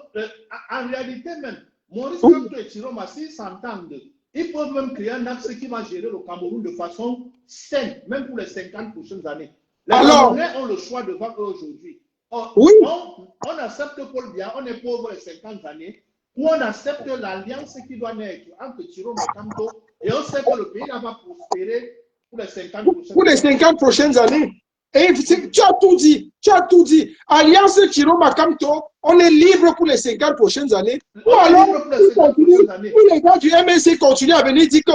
B: en réalité même, Maurice Kamto et Chiroma, s'ils s'entendent, ils peuvent même créer un axe qui va gérer le Cameroun de façon saine, même pour les 50 prochaines années. Les Camerounais ont le choix devant eux aujourd'hui. On accepte Paul Biya, on est pauvre les 50 années, ou on accepte l'alliance qui doit naître entre Chiroma et Kamto, et on sait que le pays là va prospérer pour les 50
A: prochaines années. Et tu as tout dit, Alliance Chiroma Kamto, on est libre pour les 50 prochaines années. Ou alors, les gars du MSC continuent à venir dire que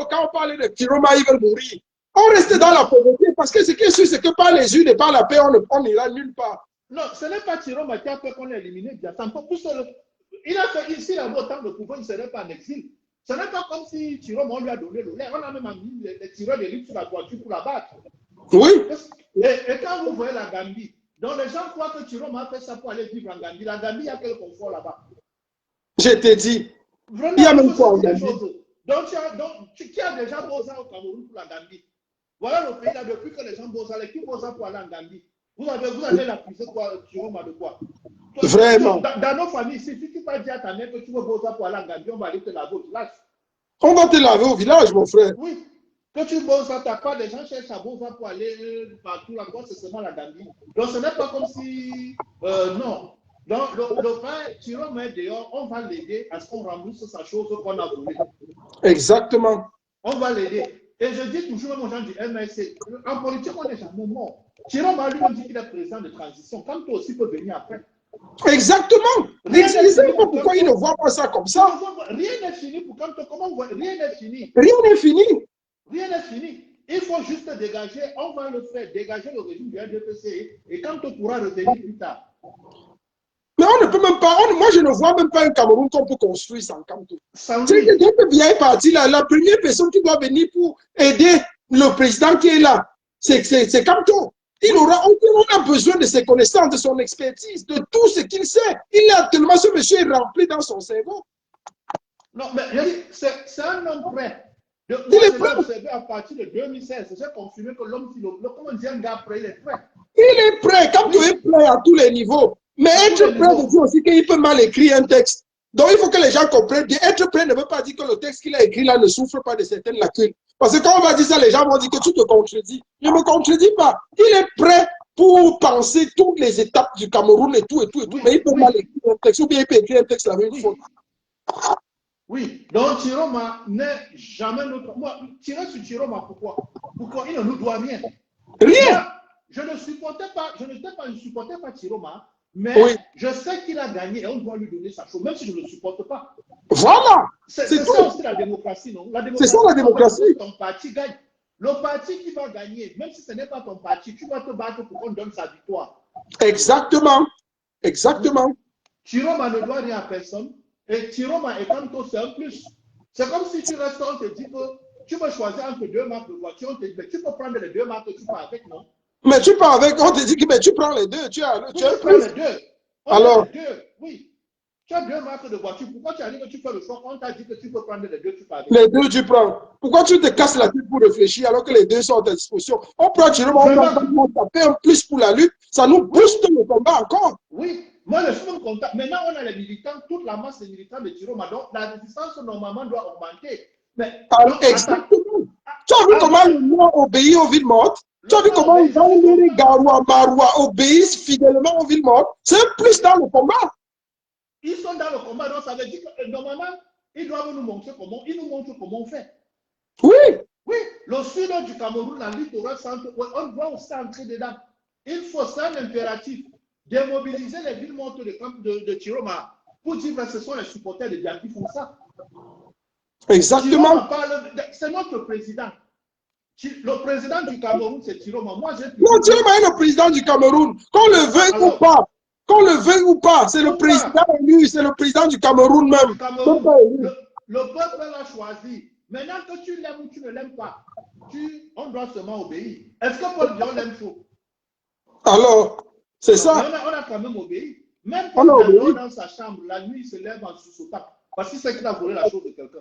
A: quand on parle de Chiroma, ils veulent mourir. On reste dans la pauvreté parce que ce qui est sûr, c'est que par les unes et par la paix, on n'ira nulle part.
B: Non, ce n'est pas Chiroma qui a fait qu'on ait éliminé Biafra. Il a fait ici, là, autant de pouvoir, il ne serait pas en exil. Ce n'est pas comme si Chiroma, on lui a donné le lait. On a même mis les tireurs d'élite sur la voiture pour la battre.
A: Oui.
B: Et quand vous voyez la Gambie, donc les gens croient que Chiroma a fait ça pour aller vivre en Gambie. La Gambie, il y a quel confort là-bas?
A: Je t'ai dit.
B: Vraiment,
A: il y a même quoi en Gambie?
B: Donc, qui a déjà Boza au Cameroun pour la Gambie? Voilà le pays là, depuis que les gens Boza, qui Boza pour aller en Gambie? Vous allez l'accuser quoi, Chiroma de quoi?
A: Vraiment.
B: Dans nos familles, si tu vas dire à ta mère que tu veux Boza pour aller en Gambie, on va aller te laver au village.
A: On va te laver au village, mon frère.
B: Oui. Que tu Boza, tu n'as pas, les gens cherchent à Boza pour aller partout là-bas, c'est seulement la Gambie. Donc ce n'est pas comme si. Non. Donc le frère Chiroma est dehors, on va l'aider à ce qu'on rembourse sa chose qu'on a volée.
A: Exactement.
B: On va l'aider. Et je dis toujours aux gens du MSC, en politique, on n'est jamais mort. Chiroma lui, on dit qu'il est président de transition. Quand toi aussi peut venir après.
A: Exactement. Je ne sais pas pourquoi ils ne voient pas ça comme ça.
B: Rien n'est fini pour quand comment on voit. Rien n'est fini.
A: Rien n'est fini.
B: Rien n'est fini. Il faut juste dégager, on va le faire, dégager le régime du RDPC et quand on pourra revenir plus tard.
A: Mais on ne peut même pas, moi je ne vois même pas un Cameroun qu'on peut construire sans Kamto. C'est que dès que Biya est parti là, la première personne qui doit venir pour aider le président qui est là, c'est Kamto. On a besoin de ses connaissances, de son expertise, de tout ce qu'il sait. Il a tellement, ce monsieur est rempli dans son cerveau.
B: Non, mais c'est un homme prêt. Moi, je l'ai observé à partir de 2016. J'ai confirmé que l'homme, comment dire, un gars prêt, il est prêt.
A: Il est prêt, Kamto est prêt à tous les niveaux. Mais être prêt veut dire aussi qu'il peut mal écrire un texte. Donc il faut que les gens comprennent bien. Être prêt ne veut pas dire que le texte qu'il a écrit là ne souffre pas de certaines lacunes. Parce que quand on va dire ça, les gens vont dire que tu te contredis. Je ne me contredis pas. Il est prêt pour penser toutes les étapes du Cameroun et tout. Mais il peut mal écrire un texte. Ou bien il peut écrire un texte la même fois.
B: Oui, donc Chiroma n'est jamais notre. Moi, tirer sur Chiroma, pourquoi? Pourquoi il ne nous doit rien?
A: Rien.
B: Moi, je ne supportais pas Chiroma, mais je sais qu'il a gagné et on doit lui donner sa chose, même si je ne le supporte pas.
A: Voilà.
B: C'est ça aussi la démocratie, non?
A: C'est ça la démocratie.
B: Ton parti gagne. Le parti qui va gagner, même si ce n'est pas ton parti, tu vas te battre pour qu'on donne sa victoire.
A: Exactement. Exactement.
B: Chiroma ne doit rien à personne. Et Chiroma et Kamto, c'est un plus. C'est comme si tu restes, on te dit que tu veux choisir entre deux marques de voiture, on te dit, mais tu peux prendre les deux marques que tu pars avec, non?
A: Mais tu pars avec, on te dit que mais tu prends les deux, tu prends
B: les deux.
A: Alors,
B: les deux, oui. Tu as deux marques de voiture, pourquoi tu as dit que tu fais le choix? On t'a dit que tu peux prendre les deux, tu pars avec.
A: Les deux, tu prends. Pourquoi tu te casses la tête pour réfléchir alors que les deux sont à ta disposition? On prend Chiroma, on taper un plus pour la lutte, ça nous booste le combat encore.
B: Oui. Moi, je suis même content. Maintenant, on a les militants, toute la masse des militants de Chiroma. Donc, la résistance, normalement, doit augmenter. Mais, donc,
A: exactement. Tu as vu comment les Noirs obéissent aux villes mortes? Tu as vu comment les Garoua, Maroua obéissent fidèlement aux villes mortes? C'est plus dans le combat.
B: Ils sont dans le combat, donc ça veut dire que normalement, ils doivent nous montrer comment, on fait.
A: Oui.
B: Oui, le sud du Cameroun, la littoral centre, on doit aussi entrer dedans. Il faut, c'est un impératif. Démobiliser les villes mortes de Chiroma pour dire que ce sont les supporters de Biya qui font ça.
A: Exactement.
B: C'est notre président. Le président du Cameroun, c'est Chiroma.
A: Non, Chiroma est le président du Cameroun. Qu'on le veuille ou pas. Qu'on le veuille ou pas, c'est le président élu, c'est le président du Cameroun même.
B: Le peuple l'a choisi. Maintenant que tu l'aimes ou tu ne l'aimes pas, on doit seulement obéir. Est-ce que Paul Biya l'aime chaud?
A: Alors, C'est ça.
B: On a quand même obéi. Même
A: On a
B: quand
A: obéi.
B: Dano dans sa chambre, la nuit, il se lève en sous-sautant. Parce qu'il sait qu'il a volé la chose de quelqu'un.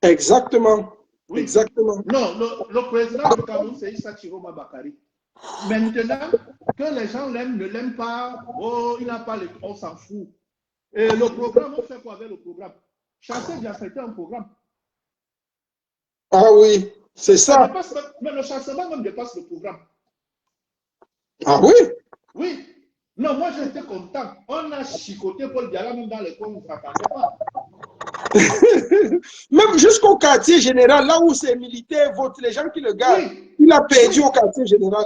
A: Exactement.
B: Oui.
A: Exactement.
B: Non, le président du Cameroun, c'est Issa Chiroma Bakary. Maintenant, que les gens l'aiment, ne l'aiment pas, oh, il n'a pas le... On s'en fout. Et le programme, on fait quoi avec le programme? Chasser bien, c'était un programme.
A: Ah oui, c'est ça.
B: Dépasse, mais le chassement même dépasse le programme.
A: Ah oui?
B: Oui. Non, moi j'étais content. On a chicoté Paul Biala même dans les coins où on ne s'attendait pas.
A: Même jusqu'au quartier général, là où ces militaires votent, les gens qui le gardent,
B: Oui.
A: il a perdu au quartier général.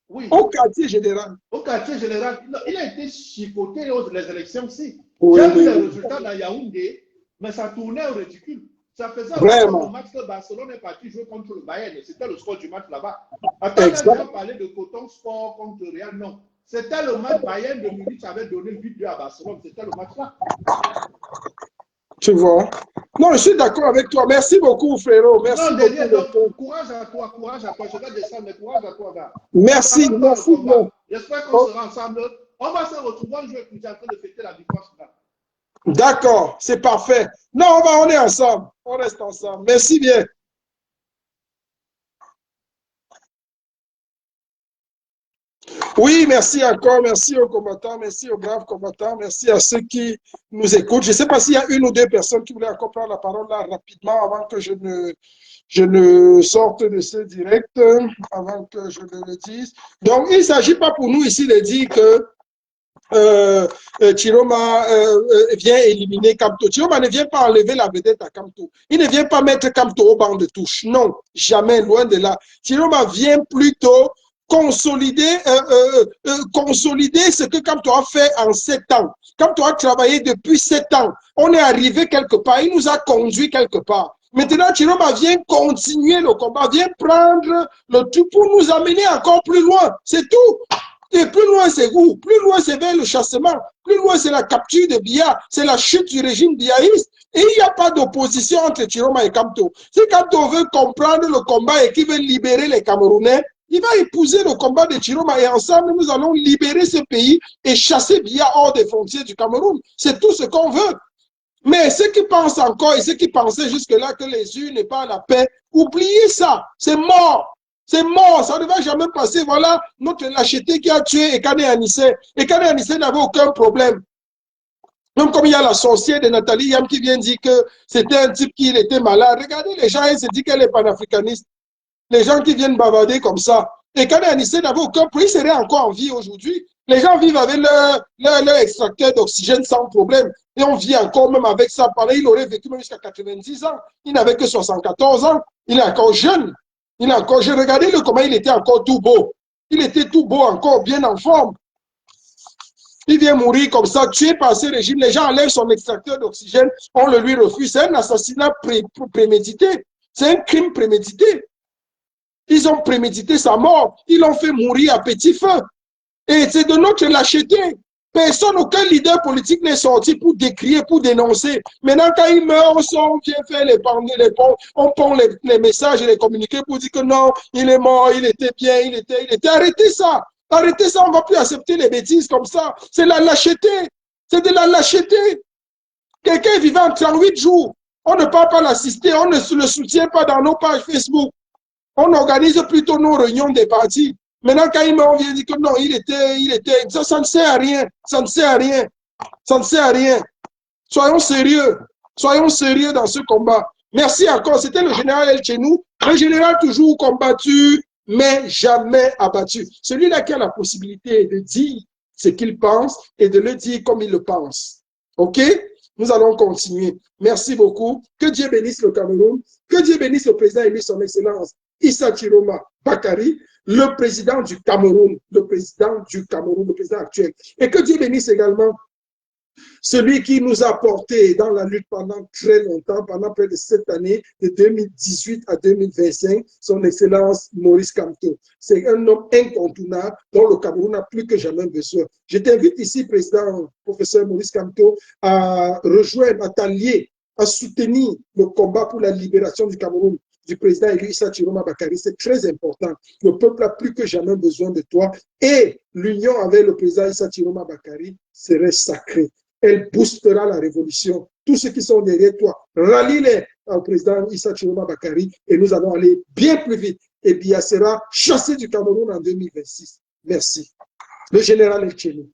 B: Oui.
A: Au quartier général.
B: Au quartier général, il a été chicoté aux les élections aussi.
A: Oui,
B: J'ai vu
A: oui,
B: les
A: oui.
B: résultats dans Yaoundé, mais ça tournait au ridicule. Ça faisait
A: Vraiment.
B: le match que Barcelone est parti jouer contre le Bayern. C'était le score du match là-bas. Attends,
A: Exact.
B: on a parlé de Coton Sport contre le Real. Non. C'était le match Bayern de Munich avait donné le but à Barcelone. C'était le match là.
A: Tu vois? Non, je suis d'accord avec toi. Merci beaucoup, frérot. Merci
B: Non,
A: beaucoup.
B: derrière, donc, courage à toi, courage à toi. Je vais descendre, mais courage à toi, gars.
A: Merci, merci.
B: J'espère qu'on sera ensemble. On va se retrouver un jour et puis en train de fêter la victoire.
A: D'accord, c'est parfait. Non, on est ensemble. On reste ensemble. Merci bien. Oui, merci encore. Merci aux combattants. Merci aux braves combattants. Merci à ceux qui nous écoutent. Je ne sais pas s'il y a une ou deux personnes qui voulaient encore prendre la parole là rapidement avant que je ne sorte de ce direct, avant que je ne le dise. Donc, il ne s'agit pas pour nous ici de dire que Chiroma vient éliminer Kamto. Chiroma ne vient pas enlever la vedette à Kamto. Il ne vient pas mettre Kamto au banc de touche. Non, jamais, loin de là. Chiroma vient plutôt consolider ce que Kamto a fait en 7 ans. Kamto a travaillé depuis 7 ans. On est arrivé quelque part. Il nous a conduit quelque part. Maintenant, Chiroma vient continuer le combat, vient prendre le tout pour nous amener encore plus loin. C'est tout. Et plus loin, c'est où? Plus loin, c'est vers le chassement. Plus loin, c'est la capture de Biya. C'est la chute du régime biaïste. Et il n'y a pas d'opposition entre Chiroma et Kamto. Si Kamto veut comprendre le combat et qu'il veut libérer les Camerounais, il va épouser le combat de Chiroma et ensemble, nous allons libérer ce pays et chasser Biya hors des frontières du Cameroun. C'est tout ce qu'on veut. Mais ceux qui pensent encore et ceux qui pensaient jusque-là que les yeux n'est pas la paix, oubliez ça. C'est mort. C'est mort, ça ne va jamais passer. Voilà notre lâcheté qui a tué Ekane Anissé. Ekane Anissé n'avait aucun problème. Même comme il y a la sorcière de Nathalie Yam qui vient dire que c'était un type qui était malade. Regardez les gens, elle se dit qu'elle est panafricaniste. Les gens qui viennent bavarder comme ça. Ekane Anissé n'avait aucun problème. Il serait encore en vie aujourd'hui. Les gens vivent avec leur extracteur d'oxygène sans problème. Et on vit encore même avec ça. Pareil, il aurait vécu même jusqu'à 90 ans. Il n'avait que 74 ans. Il est encore jeune. Regardez-le comment il était encore tout beau. Il était tout beau, encore bien en forme. Il vient mourir comme ça, tué par ce régime. Les gens enlèvent son extracteur d'oxygène, on le lui refuse. C'est un assassinat prémédité. C'est un crime prémédité. Ils ont prémédité sa mort. Ils l'ont fait mourir à petit feu. Et c'est de notre lâcheté. Personne, aucun leader politique n'est sorti pour décrier, pour dénoncer. Maintenant, quand il meurt, on vient faire on pond les messages et les communiqués pour dire que non, il est mort, il était bien, il était. Arrêtez ça. Arrêtez ça, on ne va plus accepter les bêtises comme ça. C'est la lâcheté. C'est de la lâcheté. Quelqu'un est vivant en 38 jours. On ne peut pas l'assister, on ne le soutient pas dans nos pages Facebook. On organise plutôt nos réunions des partis. Maintenant, quand il meurt, on vient dire que non, il était. Ça ne sert à rien. Ça ne sert à rien. Ça ne sert à rien. Soyons sérieux. Soyons sérieux dans ce combat. Merci encore. C'était le général El Chenou. Le général toujours combattu, mais jamais abattu. Celui-là qui a la possibilité de dire ce qu'il pense et de le dire comme il le pense. OK? Nous allons continuer. Merci beaucoup. Que Dieu bénisse le Cameroun. Que Dieu bénisse le président élu son excellence Issa Chiroma Bakary, le président du Cameroun, le président actuel. Et que Dieu bénisse également celui qui nous a porté dans la lutte pendant très longtemps, pendant près de 7 années, de 2018 à 2025, son excellence Maurice Kamto. C'est un homme incontournable dont le Cameroun a plus que jamais besoin. Je t'invite ici, président, professeur Maurice Kamto, à rejoindre, à t'allier, à soutenir le combat pour la libération du Cameroun. du président élu Issa Chiroma Bakary, c'est très important. Le peuple a plus que jamais besoin de toi et l'union avec le président Issa Chiroma Bakary serait sacrée. Elle boostera la révolution. Tous ceux qui sont derrière toi, rallie-les au président Issa Chiroma Bakary et nous allons aller bien plus vite. Et Biya sera chassé du Cameroun en 2026. Merci. Le général Elcheni.